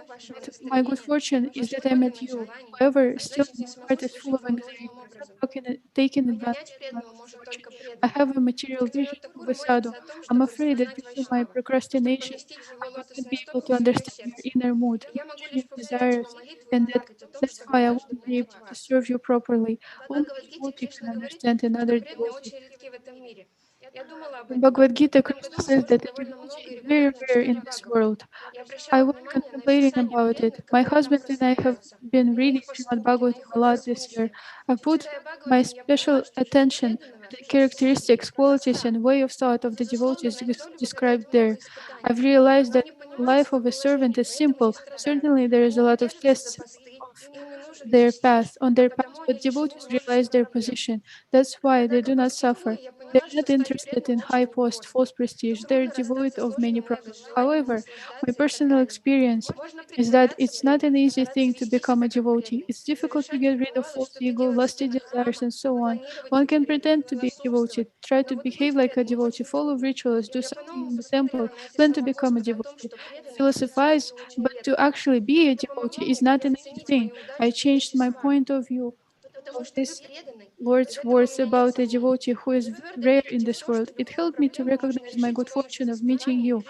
But my good fortune is that I met you. However, still my heart is full of anxiety. I'm not taking advantage of my good fortune. I have a material vision of a sadhu. I'm afraid that due to my procrastination, I will not be able to understand your inner mood, your genuine desires, and that's why I won't be able to serve you properly. Only a devotee can understand another devotee. In Bhagavad Gita, Krishna says that a devotee is very rare in this world. I was contemplating about it. My husband and I have been reading Srimad Bhagavatam a lot this year. I put my special attention to the characteristics, qualities, and way of thought of the devotees described there. I've realized that the life of a servant is simple. Certainly, there is a lot of tests of their path, but devotees realize their position. That's why they do not suffer. They're not interested in high post, false prestige. They're devoid of many problems. However, my personal experience is that it's not an easy thing to become a devotee. It's difficult to get rid of false ego, lusty desires, and so on. One can pretend to be a devotee, try to behave like a devotee, follow rituals, do something in the temple, plan to become a devotee, philosophize, but to actually be a devotee is not an easy thing. I changed my point of view of this Lord's words about a devotee who is rare in this world. It helped me to recognize my good fortune of meeting you,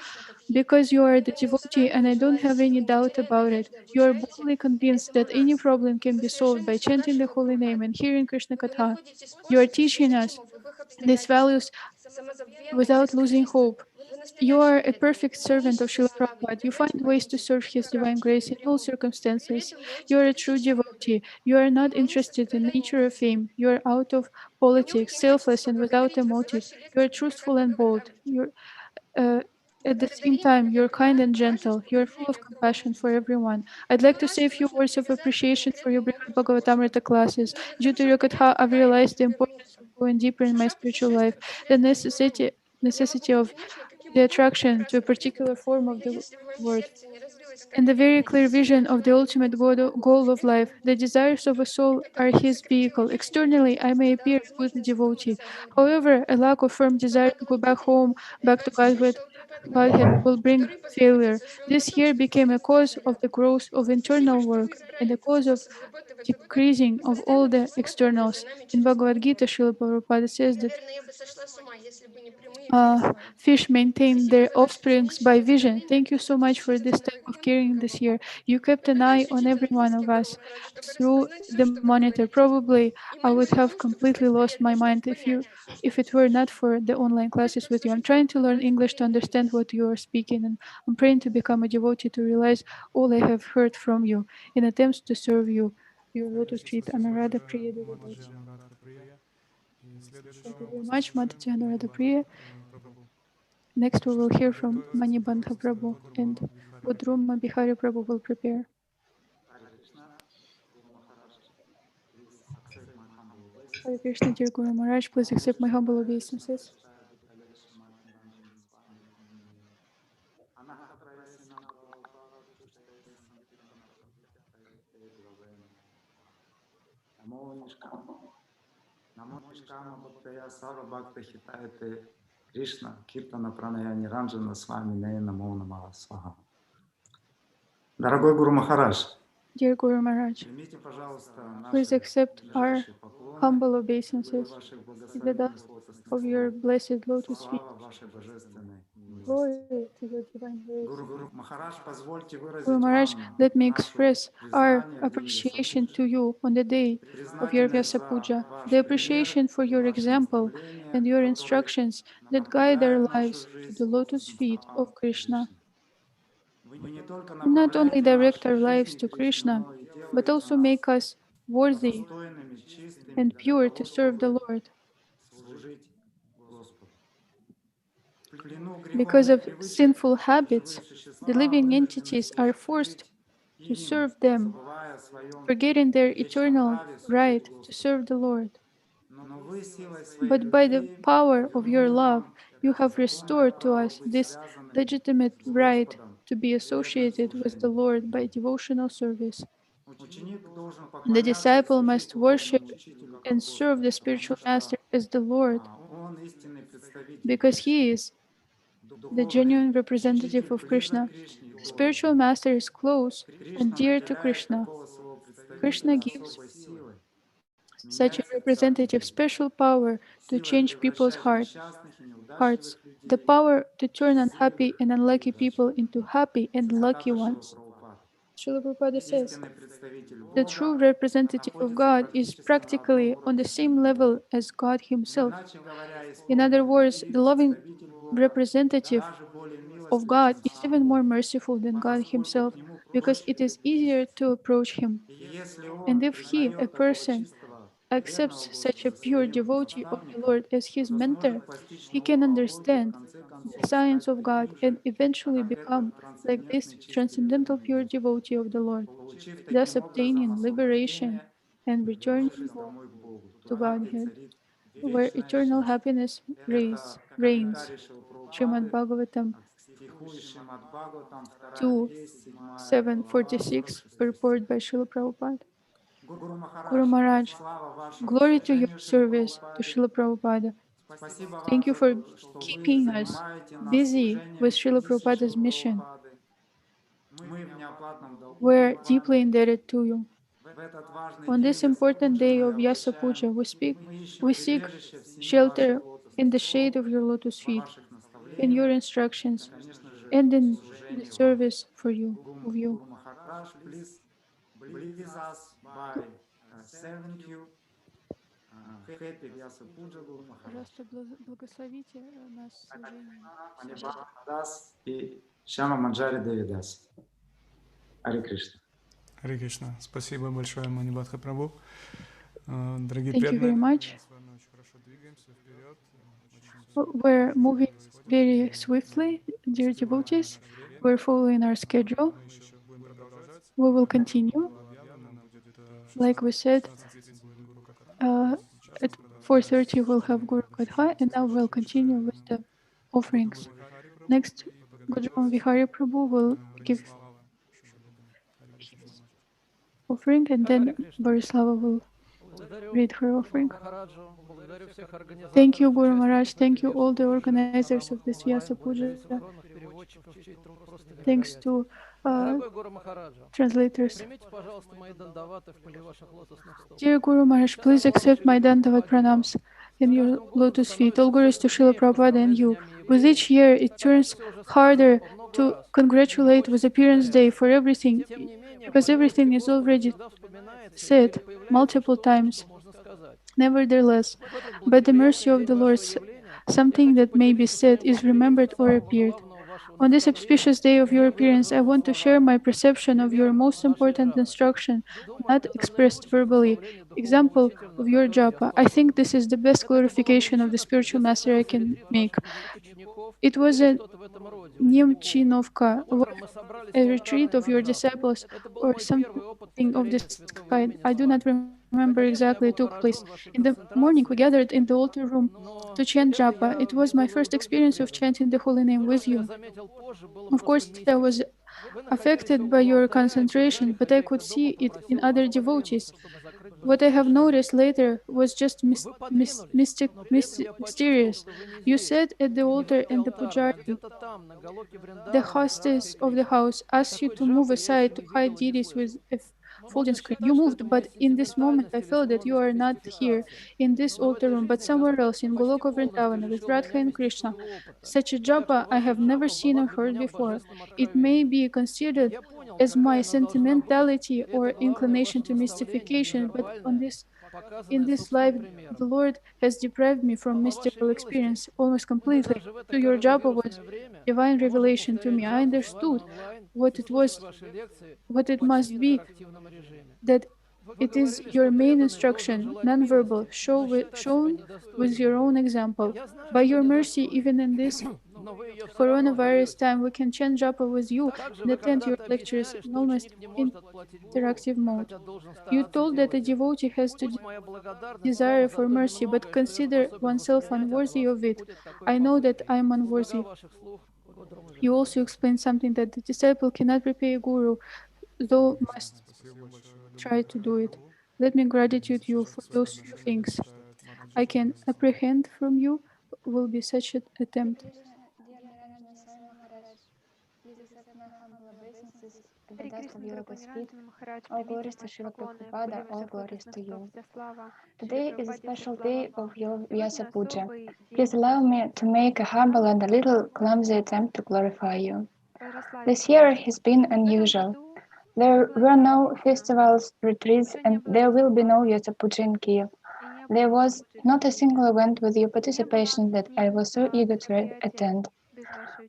because you are the devotee, and I don't have any doubt about it. You are boldly convinced that any problem can be solved by chanting the holy name and hearing Krishna Katha. You are teaching us these values without losing hope. You are a perfect servant of Srila Prabhupada. You find ways to serve His divine grace in all circumstances. You are a true devotee. You are not interested in nature or fame. You are out of politics, selfless and without a motive. You are truthful and bold. Uh, at the same time, you're kind and gentle. You're full of compassion for everyone. I'd like to say a few words of appreciation for your Brihad Bhagavatamrita classes. Due to your Katha, I've realized the importance of going deeper in my spiritual life, the necessity of the attraction to a particular form of the word, and the very clear vision of the ultimate goal of life. The desires of a soul are his vehicle. Externally, I may appear a good devotee. However, a lack of firm desire to go back home, back to Godhead will bring failure. This year became a cause of the growth of internal work and a cause of decreasing of all the externals. In Bhagavad Gita, Srila Prabhupada says that fish maintain their offsprings by vision. Thank you so much for this type of caring this year. You kept an eye on every one of us through the monitor. Probably I would have completely lost my mind if it were not for the online classes with you. I'm trying to learn English to understand what you are speaking, and I'm praying to become a devotee to realize all I have heard from you in attempts to serve you. Your lotus feet, Anuradha-priya. Thank you very much, Mataji Anuradha-priya. Next, we will hear from Manibandha Prabhu, and Godruma-vihari Prabhu will prepare. Hare Krishna, dear Guru Maharaj, please accept my humble obeisances. Namo Nishkama Bhaktaya Sarva Bhakta Hitayate Krishna Kirtana Pranaya Niranjana Swami Namo Namaha Swaha. Дорогой Гуру Махарадж, Dear Guru Maharaj, please accept our humble obeisances in the dust of your blessed lotus feet. Glory to your divine grace. Guru Maharaj, let me express our appreciation to you on the day of your Vyasa Puja, the appreciation for your example and your instructions that guide our lives to the lotus feet of Krishna. You not only direct our lives to Krishna, but also make us worthy and pure to serve the Lord. Because of sinful habits, the living entities are forced to serve them, forgetting their eternal right to serve the Lord. But by the power of your love, you have restored to us this legitimate right to be associated with the Lord by devotional service. The disciple must worship and serve the spiritual master as the Lord, because he is the genuine representative of Krishna. The spiritual master is close and dear to Krishna. Krishna gives such a representative special power to change people's hearts, the power to turn unhappy and unlucky people into happy and lucky ones. Srila Prabhupada says, the true representative of God is practically on the same level as God Himself. In other words, the loving representative of God is even more merciful than God Himself because it is easier to approach Him. And if he, a person, accepts such a pure devotee of the Lord as his mentor, he can understand the science of God and eventually become like this transcendental pure devotee of the Lord, thus obtaining liberation and returning home to Godhead, where eternal happiness reigns. Srimad Bhagavatam 2:746, purport by Srila Prabhupada. Guru Maharaj, glory to your service, to Srila Prabhupada. Thank you for keeping us busy with Srila Prabhupada's mission. We're deeply indebted to you. On this important day of Vjasa Puja, we seek shelter in the shade of your lotus feet, in your instructions, and in the service for you, of you. Please us by serving you. Happy Vyasa Puja, Guru Maharaj. Благословите нас служением. Manibandha Das и Shama Manjari Devi Das. Харе Кришна. Харе Кришна. Спасибо большое, Манибандха Прабhu. Дорогие Thank you very преданные, much. с вами очень хорошо двигаемся вперед. We're moving very swiftly, dear devotees. We're following our schedule. Мы еще будем продолжать. We will continue. Like we said, at 4:30 we'll have Guru Katha, and now we'll continue with the offerings. Next, Godruma-vihari Prabhu will give his offering, and then Borislava will read her offering. Thank you, Guru Maharaj. Thank you, all the organizers of this Vyasa Puja. Thanks to translators. Dear Guru Maharaj, please accept my Dandavat pranams in your lotus feet. All glories to Srila Prabhupada and you. With each year, it turns harder to congratulate with Appearance Day for everything, because everything is already said multiple times. Nevertheless, by the mercy of the Lord, something that may be said is remembered or appeared. On this auspicious day of your appearance, I want to share my perception of your most important instruction, not expressed verbally. Example of your japa. I think this is the best glorification of the spiritual master I can make. It was a Nemchinovka, a retreat of your disciples, or something of this kind. I do not remember exactly it took place. In the morning, we gathered in the altar room to chant japa. It was my first experience of chanting the holy name with you. Of course, I was affected by your concentration, but I could see it in other devotees. What I have noticed later was just mysterious. You said at the altar and the pujari, the hostess of the house asked you to move aside to hide deities with a folding screen. You moved, but in this moment I felt that you are not here in this altar room, but somewhere else in Goloka Vrindavana with Radha and Krishna. Such a japa I have never seen or heard before. It may be considered as my sentimentality or inclination to mystification, but in this life, the Lord has deprived me from mystical experience almost completely. So your japa was divine revelation to me. I understood what it must be, that it is your main instruction, non-verbal, shown with your own example. By your mercy, even in this coronavirus time, we can chant japa with you and attend your lectures in almost interactive mode. You told that a devotee has to desire for mercy, but consider oneself unworthy of it. I know that I am unworthy. You also explained something that the disciple cannot repay a guru, though must try to do it. Let me gratitude you for those few things I can apprehend from you will be such an attempt. Dear Nikunja-nayki Maharaj, please accept my humble obeisances at the dust of your lotus feet. All glories to Srila Prabhupada, all glories to you. Today is a special day of your Vyasa Puja. Please allow me to make a humble and a little clumsy attempt to glorify you. This year has been unusual. There were no festivals, retreats, and there will be no Yasa Puja in Kiev. There was not a single event with your participation that I was so eager to attend.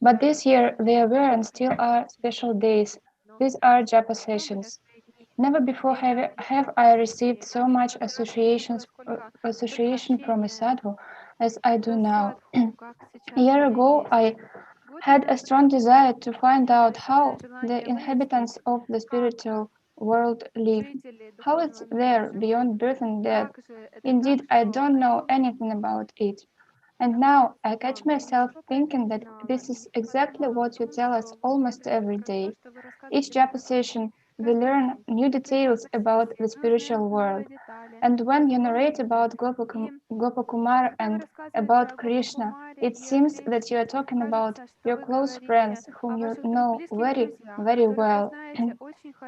But this year there were and still are special days. These are japa sessions. Never before have I received so much association from a sadhu as I do now. A year ago, I had a strong desire to find out how the inhabitants of the spiritual world live, how it's there beyond birth and death. Indeed, I don't know anything about it. And now I catch myself thinking that this is exactly what you tell us almost every day. Each japa session, we learn new details about the spiritual world. And when you narrate about Gopakumar and about Krishna, it seems that you are talking about your close friends whom you know very, very well.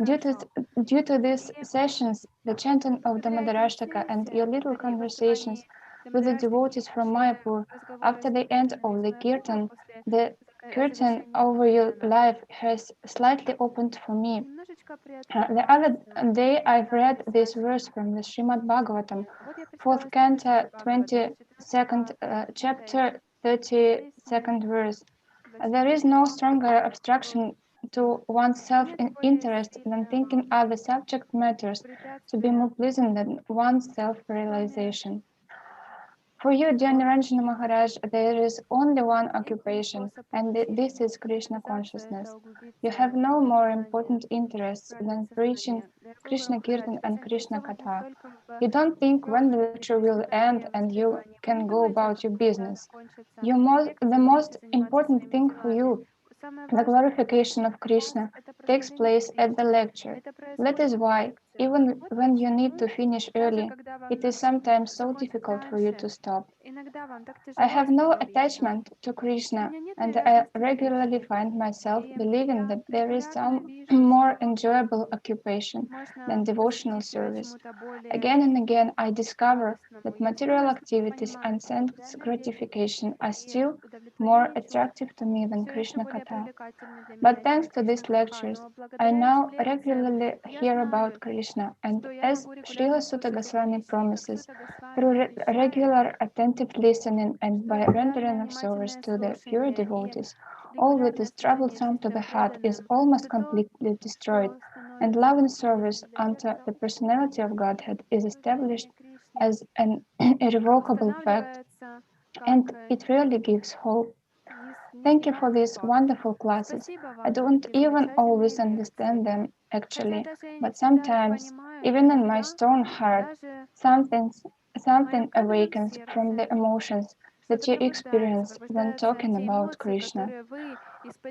Due to, due to these sessions, the chanting of the Madharashtaka and your little conversations with the devotees from Mayapur, after the end of the curtain over your life has slightly opened for me. The other day I've read this verse from the Srimad Bhagavatam, 4th canto, 22nd chapter, 32nd verse. There is no stronger obstruction to one's self-interest than thinking other subject matters to be more pleasant than one's self-realization. For you, dear Niranjana Maharaj, there is only one occupation, and this is Krishna consciousness. You have no more important interests than preaching Krishna Kirtan and Krishna Katha. You don't think when the lecture will end and you can go about your business. The most important thing for you, the glorification of Krishna, takes place at the lecture. That is why, even when you need to finish early, it is sometimes so difficult for you to stop. I have no attachment to Krishna, and I regularly find myself believing that there is some more enjoyable occupation than devotional service. Again and again, I discover that material activities and sense gratification are still more attractive to me than Krishna Katha. But thanks to these lectures, I now regularly hear about Krishna, and as Srila Sutta Goswami promises, through regular attentive listening and by rendering of service to the pure devotees, all that is troublesome to the heart is almost completely destroyed, and love and service unto the personality of Godhead is established as an irrevocable fact, and it really gives hope. Thank you for these wonderful classes. I don't even always understand them actually, but sometimes, even in my stone heart, something, something awakens from the emotions that you experience when talking about Krishna.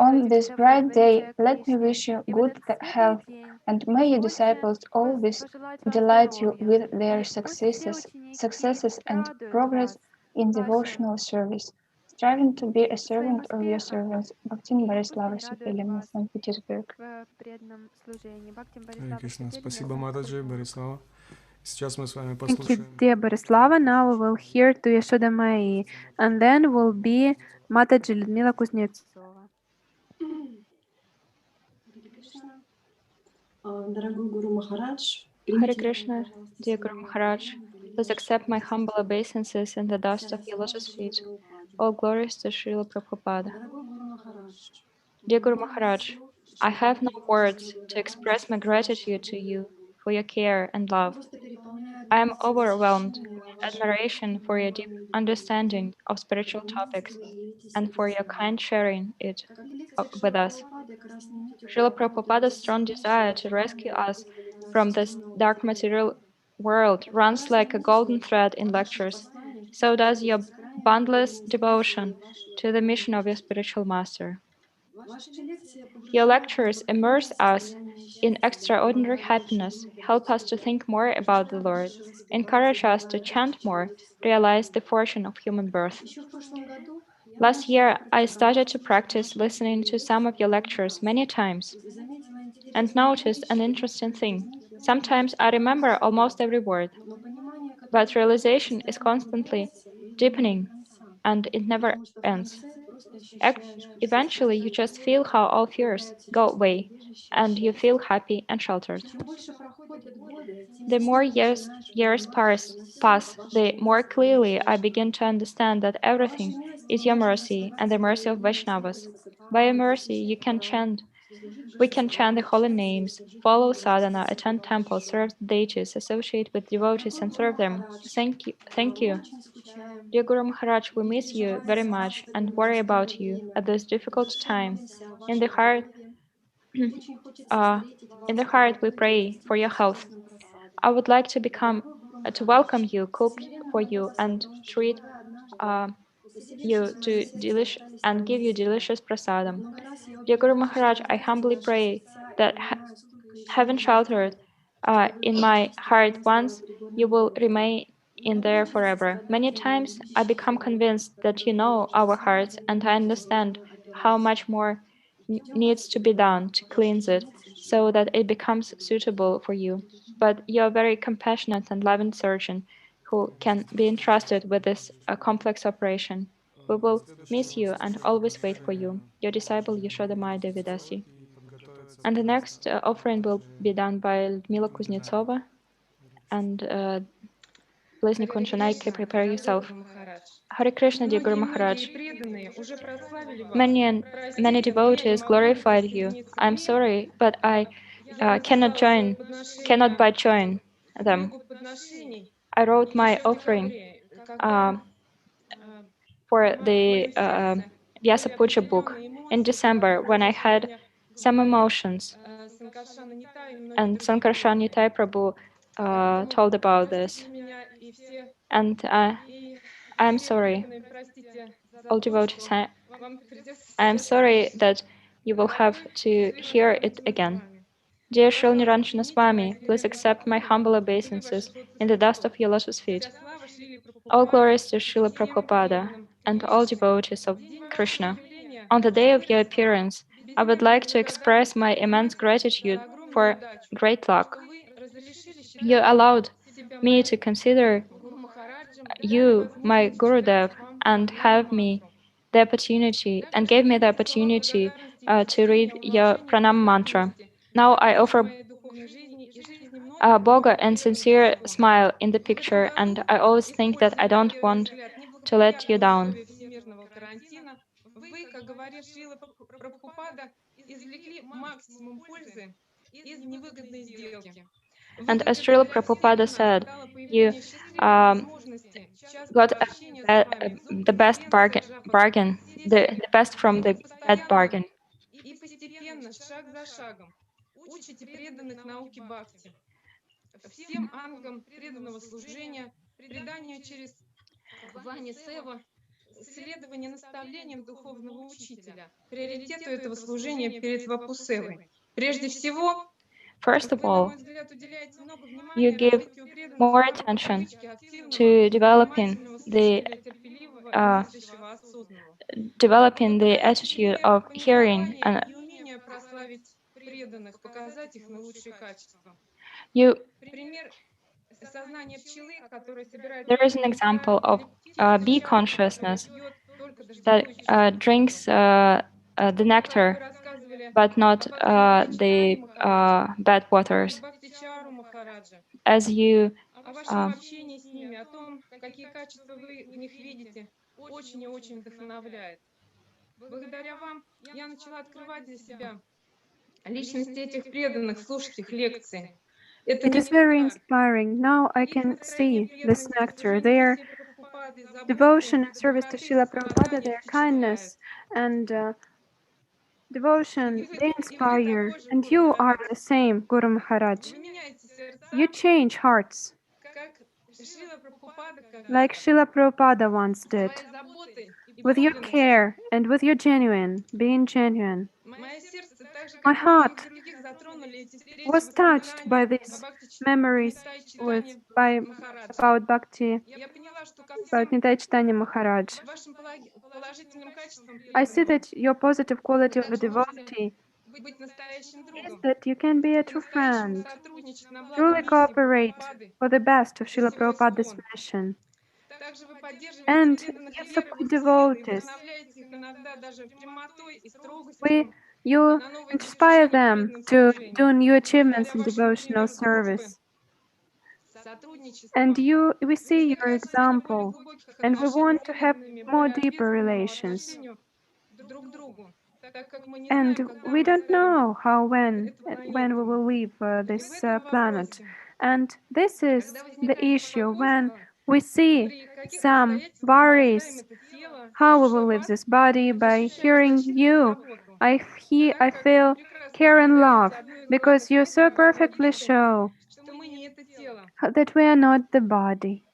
On this bright day, let me wish you good health, and may your disciples always delight you with their successes and progress in devotional service. Striving to be a servant of your servants, Bhaktin Borislava Sepelina, St. Petersburg. Харе Кришна. Спасибо, Матаджи, Борислава. Сейчас мы с вами Thank you, послушаем. dear Borislava. Now we will hear to Yasodamayi, and then will be Mataji Ludmila Kuznetsova. Hare Krishna, dear Guru Maharaj, please accept my humble obeisances and the dust of your lotus feet. All glories to Srila Prabhupada. Dear Guru Maharaj, I have no words to express my gratitude to you for your care and love. I am overwhelmed with admiration for your deep understanding of spiritual topics and for your kind sharing it with us. Srila Prabhupada's strong desire to rescue us from this dark material world runs like a golden thread in lectures. So does your boundless devotion to the mission of your spiritual master. Your lectures immerse us in extraordinary happiness, help us to think more about the Lord, encourage us to chant more, realize the fortune of human birth. Last year, I started to practice listening to some of your lectures many times and noticed an interesting thing. Sometimes I remember almost every word, but realization is constantly deepening and it never ends. Eventually, you just feel how all fears go away, and you feel happy and sheltered. The more years pass, the more clearly I begin to understand that everything is your mercy and the mercy of Vaishnavas. By your mercy, we can chant the holy names, follow sadhana, attend temples, serve the deities, associate with devotees, and serve them. Thank you. Dear Guru Maharaj, we miss you very much and worry about you at this difficult time. In the heart, uh, we pray for your health. I would like to welcome you, cook for you, and treat uh, you to and give you delicious prasadam. Dear Guru Maharaj, I humbly pray that having sheltered in my heart once, you will remain in there forever. Many times I become convinced that you know our hearts, and I understand how much more needs to be done to cleanse it so that it becomes suitable for you. But you are a very compassionate and loving surgeon who can be entrusted with this complex operation. We will miss you and always wait for you. Your disciple Yasodamayi Devi Dasi. And the next offering will be done by Ludmila Kuznetsova. And please, Nikunja-nayki, prepare yourself. Hare Krishna, dear Guru Maharaj. Many devotees glorified you. I'm sorry, but I cannot join them. I wrote my offering for the Vjasa Puja book in December when I had some emotions. And Sankarsana Prabhu told about this. And I'm sorry, all devotees, I'm sorry that you will have to hear it again. Dear Sridhama, please accept my humble obeisances in the dust of your lotus feet. All glories to Srila Prabhupada and all devotees of Krishna. On the day of your appearance, I would like to express my immense gratitude for great luck. You allowed me to consider you, my Gurudev, and gave me the opportunity to read your pranam mantra. Now I offer Boga and sincere smile in the picture, and I always think that I don't want to let you down. And as Srila Prabhupada said, you got the best bargain, the best from the bad bargain. следование наставлениям духовного учителя, приоритету этого служения перед Вапусевой. Прежде всего, First of all, you give more attention to uh, developing the attitude of hearing and you. There is an example of bee consciousness that drinks the nectar, but not the bad waters. As you благодаря вам я начала открывать для себя личности этих преданных, слушать их лекции. It is very inspiring. Now I can see this nectar, their devotion and service to Srila Prabhupada, their kindness and devotion, they inspire. And you are the same, Guru Maharaj. You change hearts, like Srila Prabhupada once did, with your care and with your being genuine. My heart was touched by these memories about Bhakti, about Nitai Chaitanya Maharaj. I see that your positive quality of a devotee is that you can be a true friend, truly cooperate for the best of Srila Prabhupada's mission. and you support devotees. You inspire them to do new achievements in devotional service. And we see your example, and we want to have more deeper relations. And we don't know when we will leave this planet. And this is the issue when we see some worries how we will leave this body. By hearing you, I feel care and love, because you so perfectly show that we are not the body.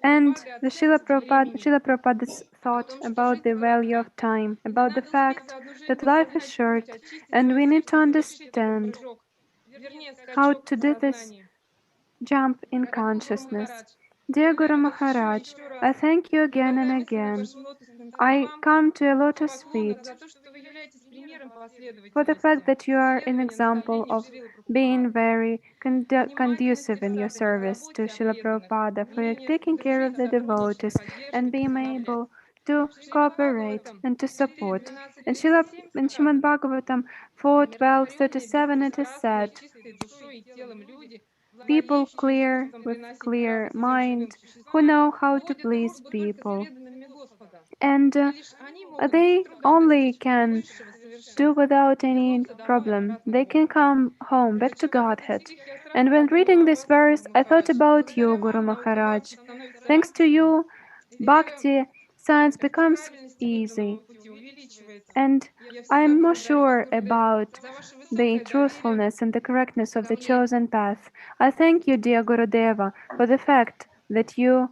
And the Srila Prabhupada's thought about the value of time, about the fact that life is short and we need to understand how to do this jump in consciousness. Dear Guru Maharaj, I thank you again and again. I come to your lotus feet for the fact that you are an example of being very conducive in your service to Srila Prabhupada, for your taking care of the devotees and being able to cooperate and to support. In Srimad Bhagavatam 4:12-37 it is said, people clear with clear mind who know how to please people. And they only can do without any problem. They can come home back to Godhead. And when reading this verse, I thought about you, Guru Maharaj. Thanks to you, bhakti science becomes easy. And I'm more sure about the truthfulness and the correctness of the chosen path. I thank you, dear Gurudeva, for the fact that you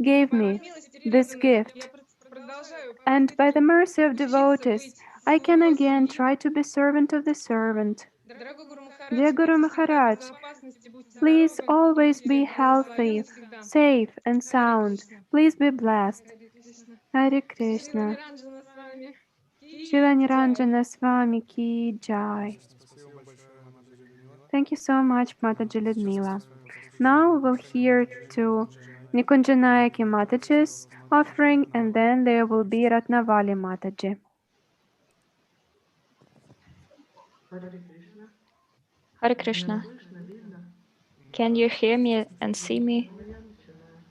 gave me this gift. And by the mercy of devotees, I can again try to be servant of the servant. Dear Guru Maharaj, please always be healthy, safe and sound. Please be blessed. Hare Krishna. Shila Niranjana Swami Ki Jai. Thank you so much, Mataji Ludmila. Now we'll hear to Nikunja-nayki Mataji's offering, and then there will be Ratnavali Mataji. Hare Krishna. Can you hear me and see me?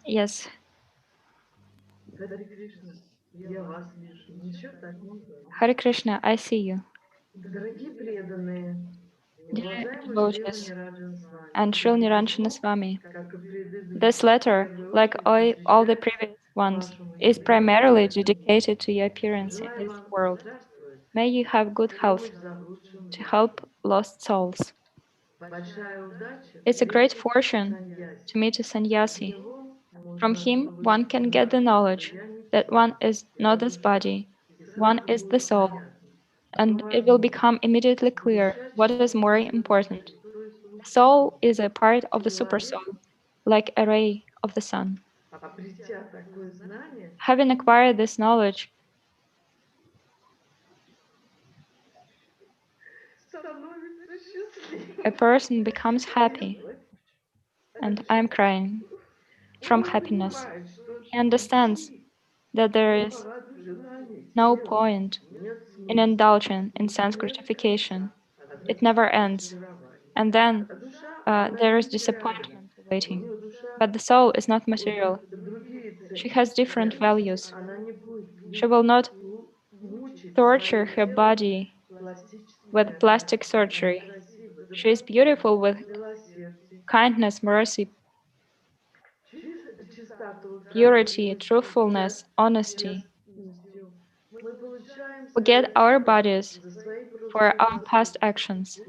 Yes. Hare Krishna, I see you. Dear devotees and Srila Niranjana Swami, this letter, like all the previous ones, is primarily dedicated to your appearance in this world. May you have good health to help lost souls. It's a great fortune to meet a sannyasi. From him, one can get the knowledge that one is not this body, one is the soul, and it will become immediately clear what is more important. The soul is a part of the supersoul, like a ray of the sun. Having acquired this knowledge, a person becomes happy, and I am crying from happiness. He understands that there is no point in indulging in sense gratification. It never ends. And then there is disappointment waiting. But the soul is not material. She has different values. She will not torture her body with plastic surgery. She is beautiful with kindness, mercy, purity, truthfulness, honesty. We get our bodies for our past actions.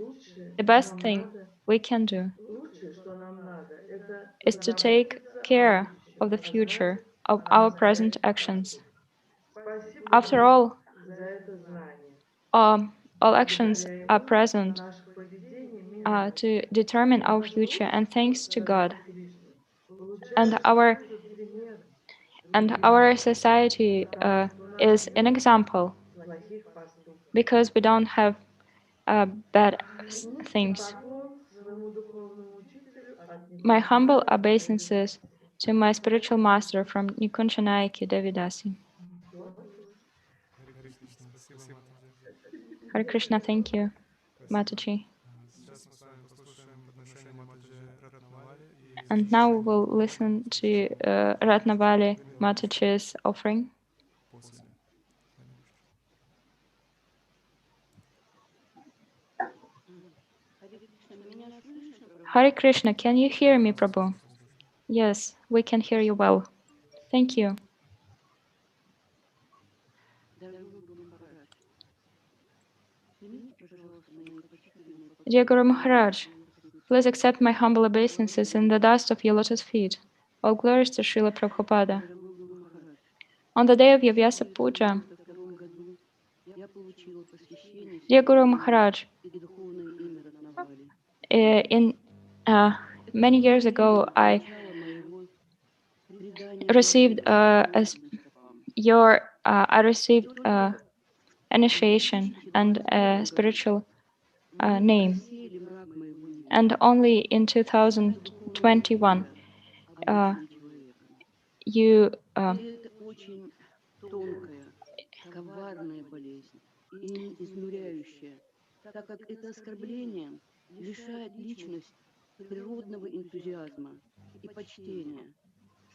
The best thing we can do is to take care of the future of our present actions. After all actions are present to determine our future, and thanks to God. And our society is an example because we don't have bad things. my humble obeisances to my spiritual master from Nikunja-nayki, Devi Dasi. Hare Krishna, thank you, Mataji. And now we'll listen to Ratnavali Mataji's offering. Hare Krishna, can you hear me, Prabhu? Yes, we can hear you well. Thank you. Dear Guru Maharaj, please accept my humble obeisances in the dust of your lotus feet. All glories to Srila Prabhupada. On the day of your Vjasa Puja, dear Guru Maharaj, in many years ago, I received initiation and a spiritual name, and only in 2021 you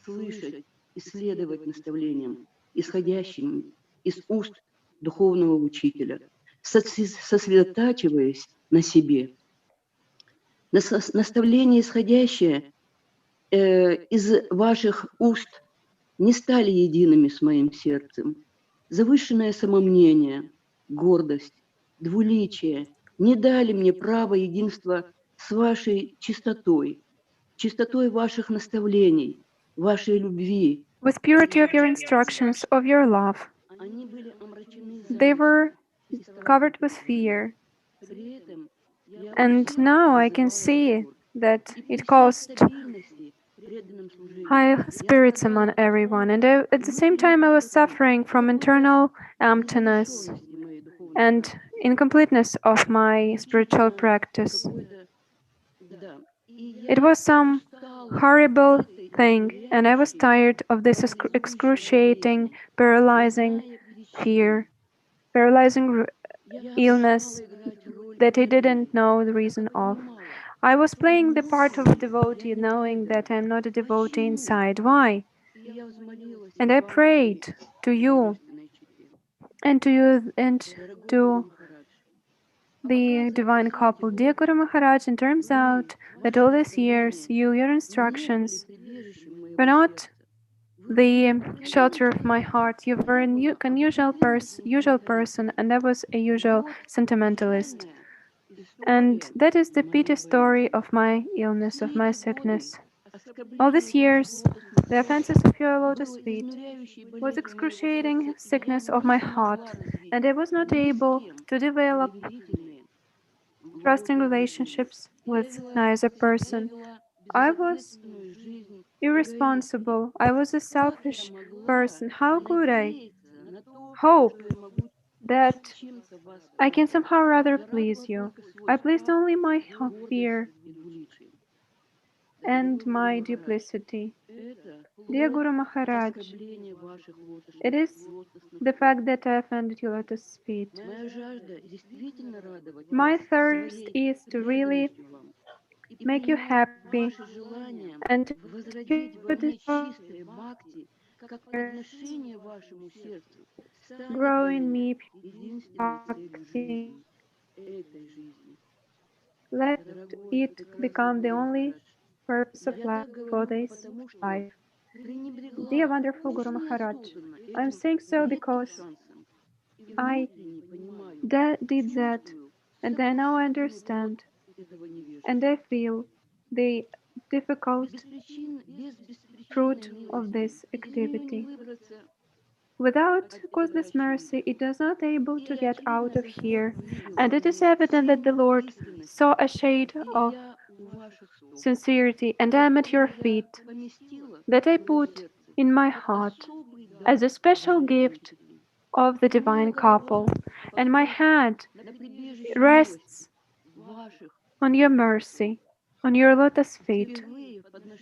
слышать и следовать наставлениям, исходящим из уст духовного учителя, сосредотачиваясь на себе. Наставления, исходящие из ваших уст, не стали едиными с моим сердцем. Завышенное самомнение, гордость, двуличие не дали мне права единства с вашей чистотой, чистотой ваших наставлений, вашей любви. With purity of your instructions, of your love. They were covered with fear. And now I can see that it caused high spirits among everyone. And at the same time, I was suffering from internal emptiness and incompleteness of my spiritual practice. It was some horrible thing, and I was tired of this excruciating, paralyzing fear, paralyzing illness that I didn't know the reason of. I was playing the part of a devotee, knowing that I'm not a devotee inside. Why? And I prayed to you and to the divine couple, dear Guru Maharaj, and turns out that all these years, your instructions were not the shelter of my heart. You were an unusual person, and I was a usual sentimentalist. And that is the pity story of my illness, of my sickness. All these years, the offenses of your lotus feet was excruciating sickness of my heart, and I was not able to develop trusting relationships with neither person. I was irresponsible. I was a selfish person. How could I hope that I can somehow rather please you? I pleased only my fear and my duplicity. Dear Guru Maharaj, it is the fact that I offended your lotus feet. My thirst is to really make you happy and to grow in me bhakti. Let it become the only purpose of life for this life. Dear wonderful Guru Maharaj, I'm saying so because I did that, and I now understand, and I feel the difficult fruit of this activity. Without causeless mercy, it is not able to get out of here, and it is evident that the Lord saw a shade of sincerity, and I am at your feet, that I put in my heart as a special gift of the divine couple, and my hand rests on your mercy, on your lotus feet,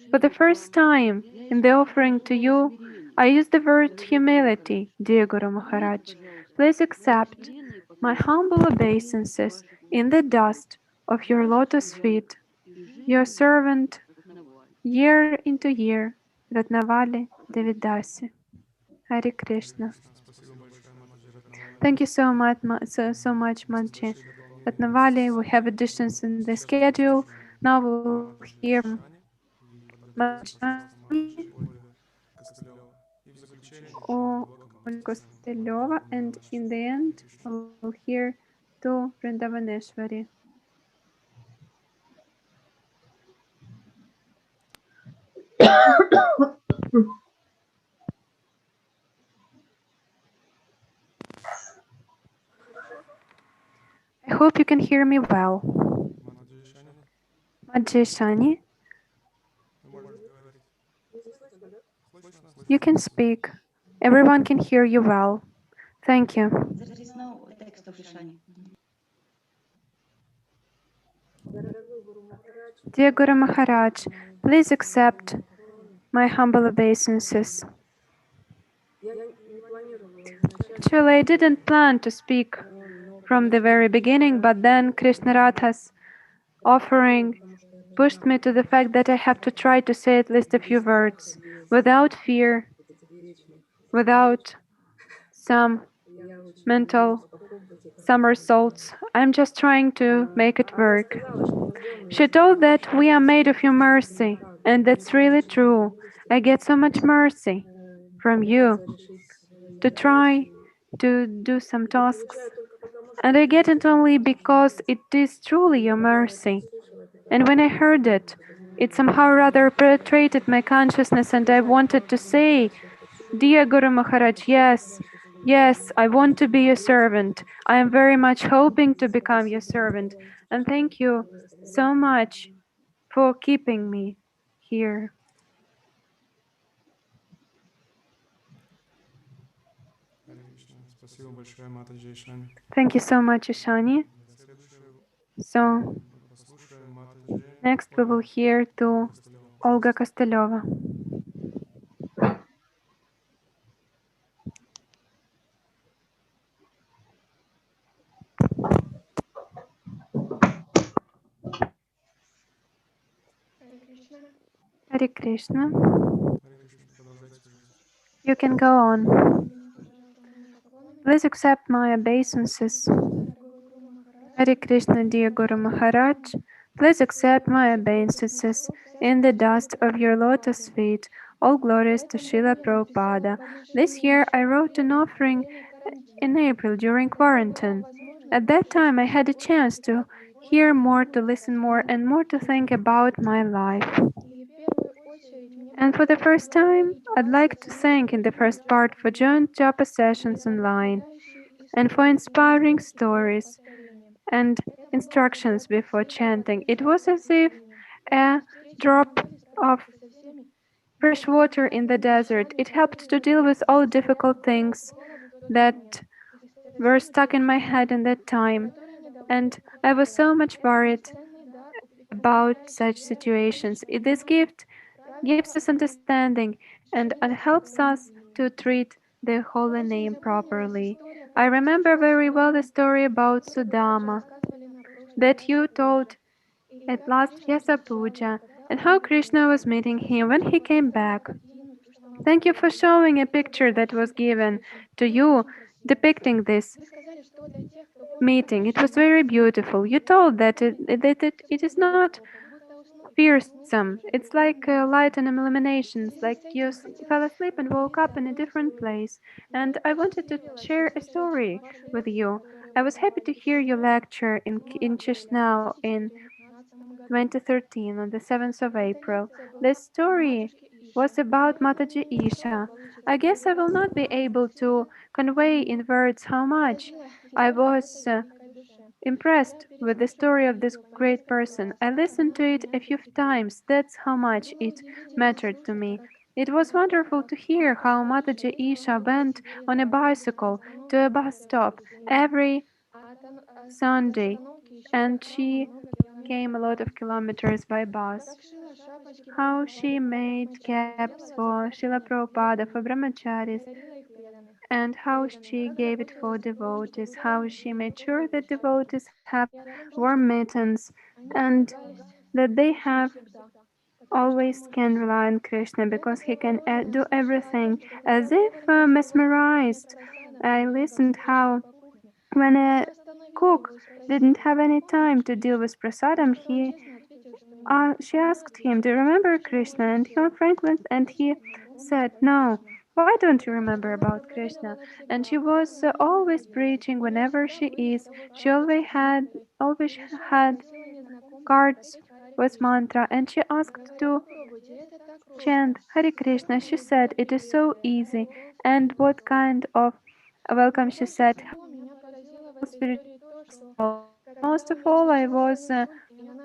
For the first time in the offering to you, I use the word humility, dear Guru Maharaj. Please accept my humble obeisances in the dust of your lotus feet, your servant, year into year, Ratnavali, Devi Dasi. Hare Krishna. Thank you so much, so much, Manchi. Ratnavali, we have additions in the schedule. Now we'll hear from Manchani or Kostileva, and in the end, we'll hear to Vrndavanesvari. I hope you can hear me well. Ishani, you can speak. Everyone can hear you well. Thank you. There is no text of Ishani. Dear Guru Maharaj, please accept my humble obeisances. Actually, I didn't plan to speak from the very beginning, but then Krsna-radha's offering pushed me to the fact that I have to try to say at least a few words without fear, without some mental somersaults. I'm just trying to make it work. She told that we are made of your mercy, and that's really true. I get so much mercy from you to try to do some tasks, and I get it only because it is truly your mercy. And when I heard it, it somehow rather penetrated my consciousness, and I wanted to say, Dear Guru Maharaj, yes, yes, I want to be your servant. I am very much hoping to become your servant. And thank you so much for keeping me here. Thank you so much, Ishani. So, next we will hear to Olga Kostileva. Hare Krishna. You can go on. Please accept my obeisances. Hare Krishna, dear Guru Maharaj. Please accept my obeisances in the dust of your lotus feet. All glories to Srila Prabhupada. This year I wrote an offering in April during quarantine. At that time I had a chance to hear more, to listen more, and more to think about my life. And for the first time, I'd like to thank in the first part for joint japa sessions online and for inspiring stories and instructions before chanting. It was as if a drop of fresh water in the desert. It helped to deal with all difficult things that were stuck in my head in that time. And I was so much worried about such situations. This gift gives us understanding and helps us to treat the holy name properly. I remember very well the story about Sridhama that you told at last Vjasa Puja, and how Krishna was meeting him when he came back. Thank you for showing a picture that was given to you depicting this meeting. It was very beautiful. You told that it is not fearsome. It's like light and illuminations, like you fell asleep and woke up in a different place. And I wanted to share a story with you. I was happy to hear your lecture in Chisinau in 2013 on the 7th of April. The story was about Mataji Isha. I guess I will not be able to convey in words how much I was impressed with the story of this great person. I listened to it a few times. That's how much it mattered to me. It was wonderful to hear how Mataji Isha went on a bicycle to a bus stop every Sunday, and she came a lot of kilometers by bus, how she made caps for Srila Prabhupada, for brahmacharis, and how she gave it for devotees, how she made sure that devotees have warm mittens and that they have always can rely on Krishna because he can do everything as if mesmerized. I listened how when a cook didn't have any time to deal with prasadam, she asked him, "Do you remember Krishna?" And he was Franklin, and he said, "No. Why don't you remember about Krishna?" And she was always preaching whenever she is. She always had cards with mantra, and she asked to chant Hare Krishna. She said it is so easy. And what kind of welcome she said, how spiritual. And most of all, I was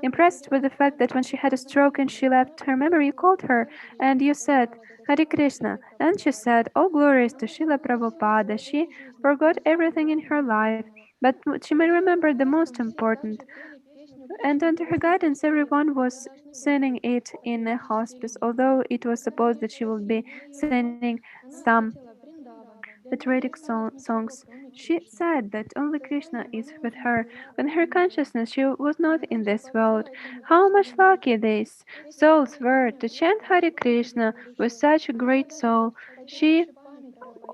impressed with the fact that when she had a stroke and she left her memory, you called her and you said, Hare Krishna. And she said, all glories to Srila Prabhupada. She forgot everything in her life, but she may remember the most important. And under her guidance, everyone was singing it in a hospice, although it was supposed that she would be singing some patriotic songs. She said that only Krishna is with her. When her consciousness, she was not in this world. How much lucky these souls were to chant Hare Krishna with such a great soul. She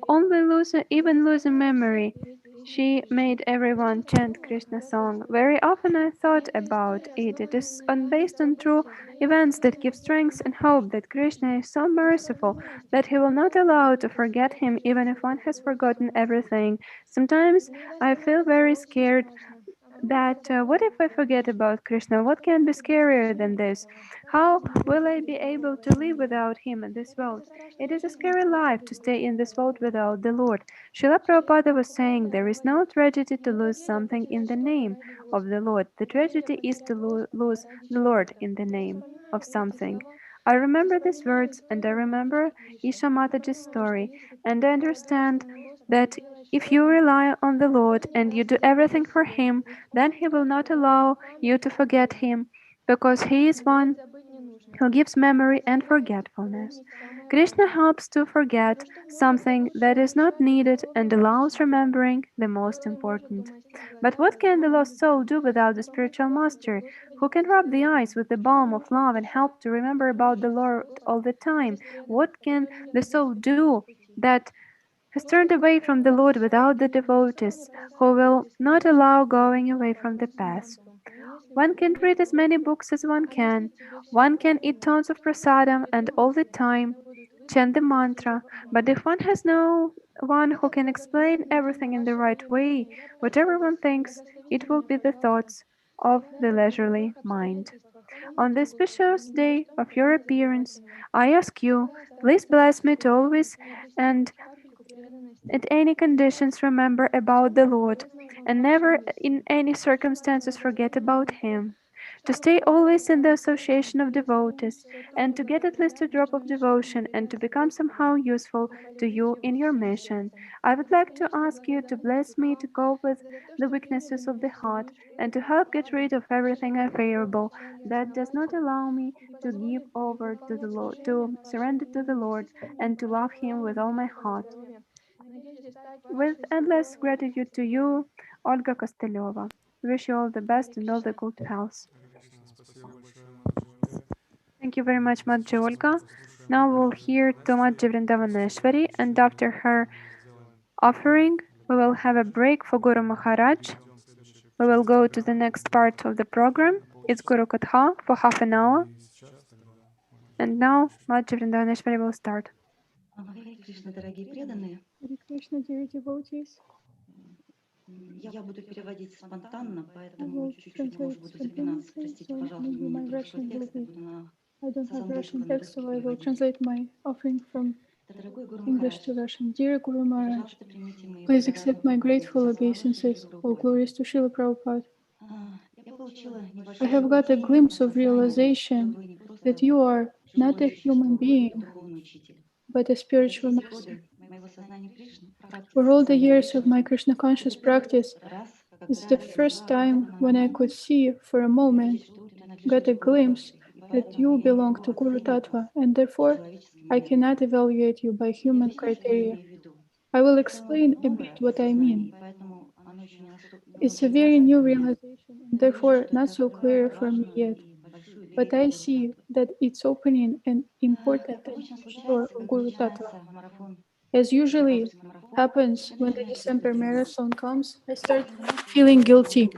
only even losing memory. She made everyone chant Krishna song. Very often I thought about it. It is based on true events that give strength and hope that Krishna is so merciful that he will not allow to forget him even if one has forgotten everything. Sometimes I feel very scared that what if I forget about Krishna? What can be scarier than this? How will I be able to live without him in this world? It is a scary life to stay in this world without the Lord. Srila Prabhupada was saying there is no tragedy to lose something in the name of the Lord. The tragedy is to lose the Lord in the name of something. I remember these words and I remember Isha Mataji's story and I understand that if you rely on the Lord and you do everything for Him, then He will not allow you to forget Him, because He is one who gives memory and forgetfulness. Krishna helps to forget something that is not needed and allows remembering the most important. But what can the lost soul do without the spiritual master, who can rub the eyes with the balm of love and help to remember about the Lord all the time? What can the soul do that has turned away from the Lord without the devotees, who will not allow going away from the path? One can read as many books as one can. One can eat tons of prasadam and all the time chant the mantra. But if one has no one who can explain everything in the right way, whatever one thinks, it will be the thoughts of the leisurely mind. On this specious day of your appearance, I ask you, please bless me to always and at any conditions remember about the Lord, and never in any circumstances forget about Him. To stay always in the association of devotees, and to get at least a drop of devotion, and to become somehow useful to you in your mission. I would like to ask you to bless me to cope with the weaknesses of the heart, and to help get rid of everything unfavorable that does not allow me to give over to the Lord, to surrender to the Lord, and to love Him with all my heart. With endless gratitude to you, Olga Kostileva. Wish you all the best and all the good health. Thank you very much, Madhya Olga. Now we'll hear to Madhya Vrndavanesvari, and after her offering, we will have a break for Guru Maharaj. We will go to the next part of the program. It's Guru Katha for half an hour. And now Madhya Vrndavanesvari will start. Hare Krishna, дорогие преданные. Hare Krishna, dear devotees. Я буду переводить спонтанно, I поэтому will чуть-чуть, может translate быть, запинаться. spontaneously, Простите, so пожалуйста, maybe у меня my нет русского Russian will текста, я be. буду I don't с have английского Russian на text, русский so I will переводить. translate my offering from Дорогой Гуру English Махарадж, to Russian. Dear Guru Maharaj, пожалуйста, примите мои please благодарные accept my поклоны. grateful Вся слава obeisances. Шри All Прабхупаде. glories to Srila Prabhupada. Я получила I небольшое have got a glimpse of осознание, что realization вы не просто that you are not живое a human существо, вы being, духовный учитель. but a За spiritual все эти master. годы моего сознания Кришны, For практики all the сознания years of Кришны, my Krishna conscious это первый practice, раз, It's the first time when I could see for a moment, got a glimpse that you belong to Guru Tattva, and therefore I cannot evaluate you by human criteria. I will explain a bit what I mean. It's a very new realization and therefore not so clear for me yet, but I see that it's opening an important and huge door of Guru Tattva. As usually happens when the December marathon comes, I start feeling guilty.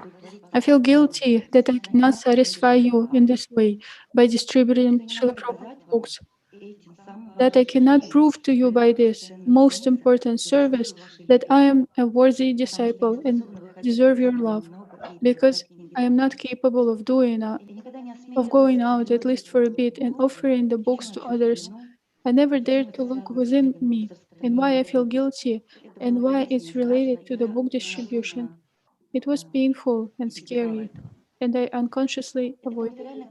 I feel guilty that I cannot satisfy you in this way by distributing Srila Prabhupada books, that I cannot prove to you by this most important service that I am a worthy disciple and deserve your love, because I am not capable of going out at least for a bit and offering the books to others. I never dared to look within me and why I feel guilty and why it's related to the book distribution. It was painful and scary, and I unconsciously avoided it.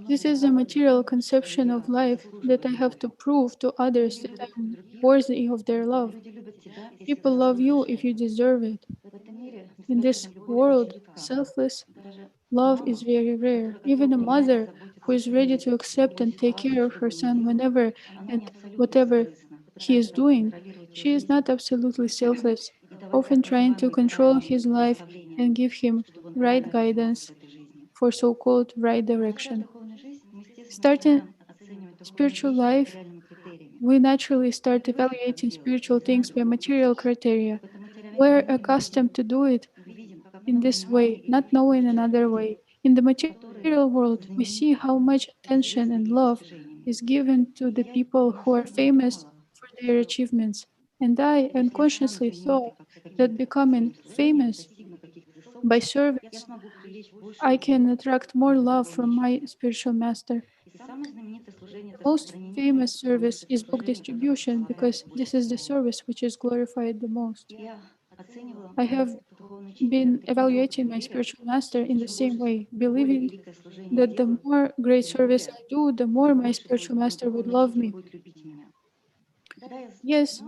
This is a material conception of life that I have to prove to others that I am worthy of their love. People love you if you deserve it. In this world, selfless love is very rare. Even a mother who is ready to accept and take care of her son whenever and whatever he is doing, she is not absolutely selfless, often trying to control his life and give him right guidance for so-called right direction. Starting spiritual life, we naturally start evaluating spiritual things by material criteria. We're accustomed to do it in this way, not knowing another way. In the material world, we see how much attention and love is given to the people who are famous for their achievements. And I unconsciously thought that becoming famous by service, I can attract more love from my spiritual master. The most famous service is book distribution because this is the service which is glorified the most. I have been evaluating my spiritual master in the same way, believing that the more great service I do, the more my spiritual master would love me. Yes,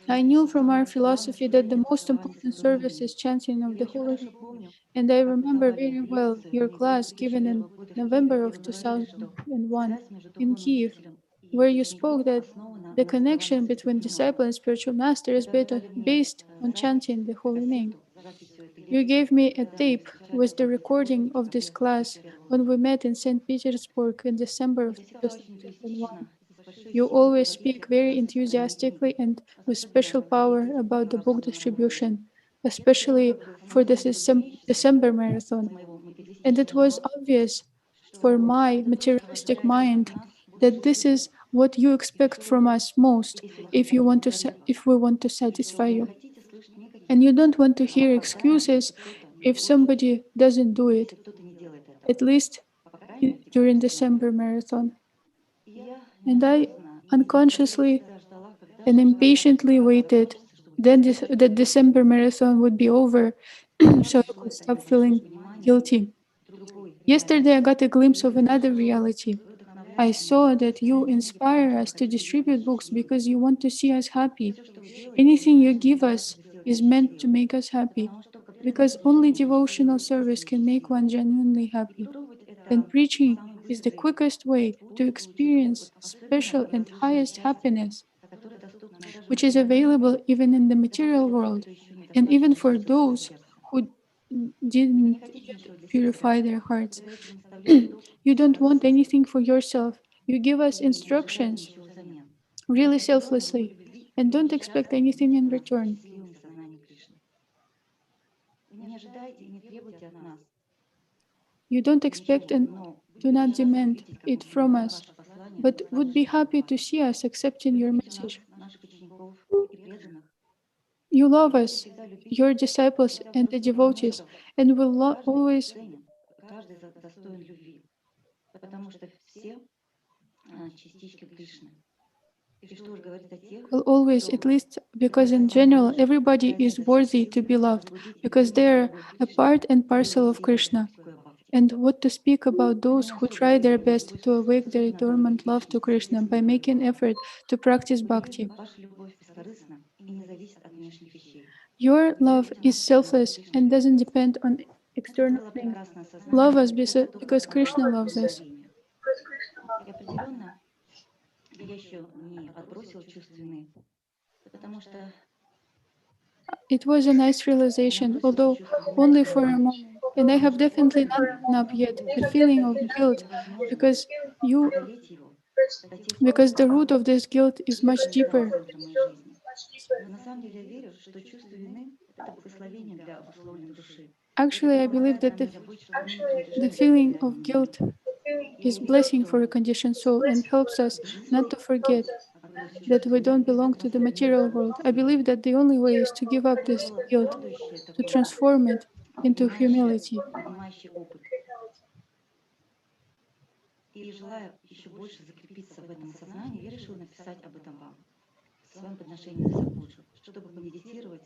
I knew from our philosophy that the most important service is chanting of the holy name, and I remember very well your class given in November of 2001 in Kiev, where you spoke that the connection between disciple and spiritual master is based on chanting the holy name. You gave me a tape with the recording of this class when we met in St. Petersburg in December of 2001. You always speak very enthusiastically and with special power about the book distribution, especially for the December marathon. And it was obvious for my materialistic mind that this is what you expect from us most if we want to satisfy you. And you don't want to hear excuses if somebody doesn't do it, at least during December marathon. And I unconsciously and impatiently waited then the December marathon would be over so I could stop feeling guilty. Yesterday I got a glimpse of another reality. I saw that you inspire us to distribute books because you want to see us happy. Anything you give us is meant to make us happy, because only devotional service can make one genuinely happy. And preaching is the quickest way to experience special and highest happiness, which is available even in the material world, and even for those who didn't yet purify their hearts. You don't want anything for yourself. You give us instructions really selflessly and don't expect anything in return. You don't expect and do not demand it from us, but would be happy to see us accepting your message. You love us, your disciples and the devotees, and will always, at least because in general, everybody is worthy to be loved, because they are a part and parcel of Krishna. and what to speak about those who try their best to awake their dormant love to Krishna by making effort to practice bhakti. Ваша любовь бескорыстна и не зависит от внешних вещей. Your love is selfless and doesn't depend on external Это было things. прекрасное Love осознание, us это дух because Krishna loves us. благословения. И определенно я еще не отбросила чувство вины, потому что It was a nice realization, although only for a moment. And I have definitely not given up yet the feeling of guilt because you преодолеть его до тех пор, because the root пока of this guilt is much это не станет deeper. центром моей жизни. Но на самом деле я верю, что чувство вины — это благословение для обусловленной души. Actually, I believe that the feeling of guilt is blessing for a conditioned soul and helps us not to forget that we don't belong to the material world. I believe that the only way is to give up this guilt, to transform it into humility. Поднимающий опыт. И желая еще больше закрепиться в этом осознании, я решила написать об этом вам, в своем подношении в Пуджу, чтобы помедитировать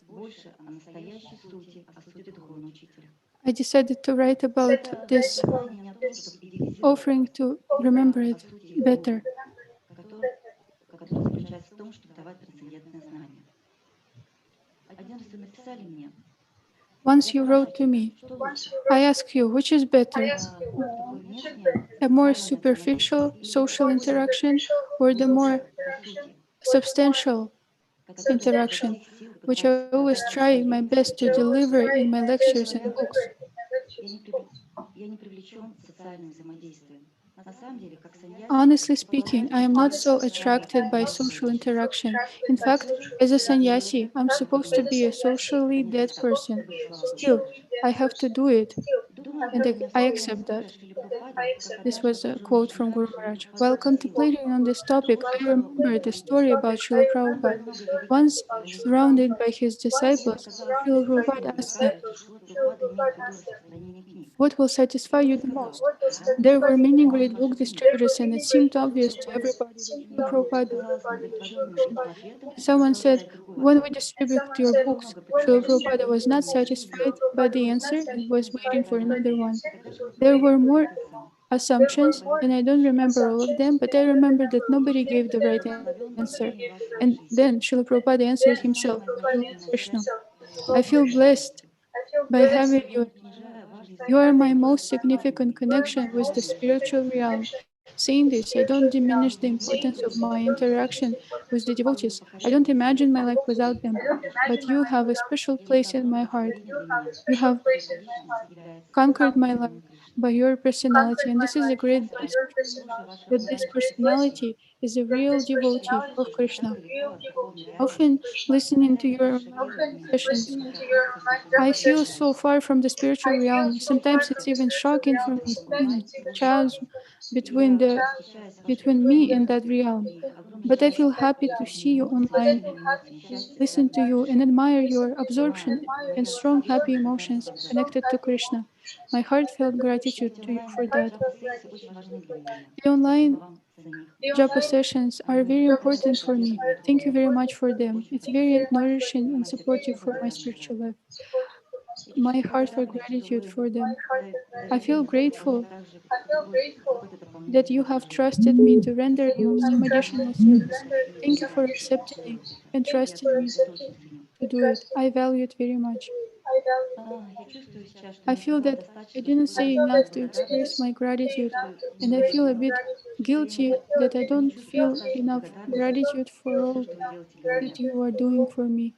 больше о настоящей сути, о сути духовного учителя. I decided to write about this offering to remember it better. Который заключается в том, чтобы давать трансцендентное знание. Один раз вы написали мне. Once you wrote to me, I asked you, which is better, a more superficial social interaction or the more substantial interaction, which I always try my best to deliver in my lectures and books. Я не привлечен социальным взаимодействием. Honestly speaking, I am not so attracted by social interaction. In fact, as a sannyasi, I'm supposed to be a socially dead person. Still, I have to do it, and I accept that. This was a quote from Guru Maharaj. While contemplating on this topic, I remembered a story about Srila Prabhupada. Once, surrounded by his disciples, Srila Prabhupada asked them, "What will satisfy you the most?" There were many great book distributors, and it seemed obvious to everybody that Srila Prabhupada was. Someone said, "When we distribute your books," Srila Prabhupada was not satisfied by the answer and was waiting for another one. There were more assumptions, and I don't remember all of them, but I remember that nobody gave the right answer. And then Srila Prabhupada answered himself, "I love Krishna. I feel blessed by having you. You are my most significant connection with the spiritual realm." Saying this, I don't diminish the importance of my interaction with the devotees. I don't imagine my life without them. But you have a special place in my heart. You have conquered my life by your personality, and this is a great blessing for me that this personality is a real devotee of Krishna. Often listening to your enlightenment sessions, I feel so far from the spiritual realm. Sometimes it's even shocking for me seeing a chasm between me and that realm. But I feel happy to see you online, listen to you, and admire your absorption and strong happy emotions connected to Krishna. My heartfelt gratitude to you for that. The online japa sessions are very important for me. Thank you very much for them. It's very nourishing and supportive for my spiritual life. My heartfelt gratitude for them. I feel grateful that you have trusted me to render you some additional service. Thank you for accepting me and trusting me to do it. I value it very much. I feel that I didn't say enough to express my gratitude, and I feel a bit guilty that I don't feel enough gratitude for all that you are doing for me.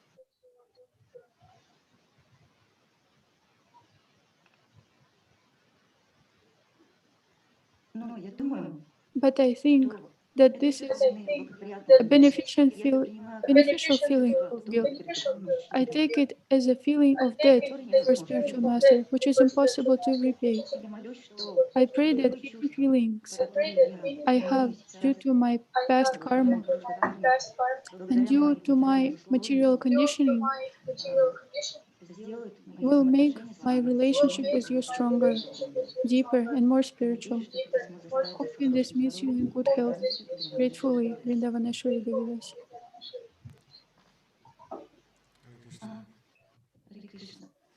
But I think that this is a beneficial feeling of guilt. I take it as a feeling of debt for spiritual master, which is impossible to repay. I pray that any feelings I have due to my past karma and due to my material conditioning will make my relationship with you stronger, deeper, and more spiritual. Hoping this meets you in good health. Gratefully, Vrndavanesvari Devi Dasi.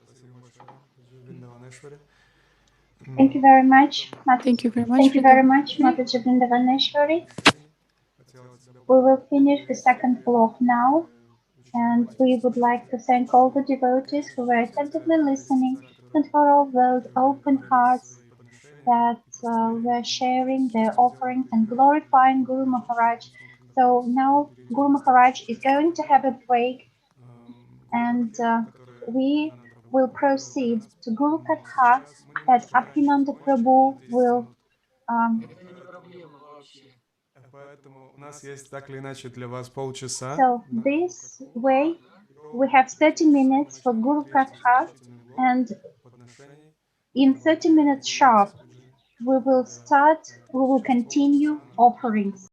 Спасибо большое, Vrndavanesvari. Thank you very much. Thank you very much. Thank you very much, Mataji Vrndavanesvari. We will finish the second block now, and we would like to thank all the devotees who were attentively listening and for all those open hearts that were sharing their offerings and glorifying Guru Maharaj. So now Guru Maharaj is going to have a break, and we will proceed to Guru Katha that Abhinanda Prabhu will so this way we have 30 minutes for Guru Katha, and in 30 minutes sharp we will continue offerings.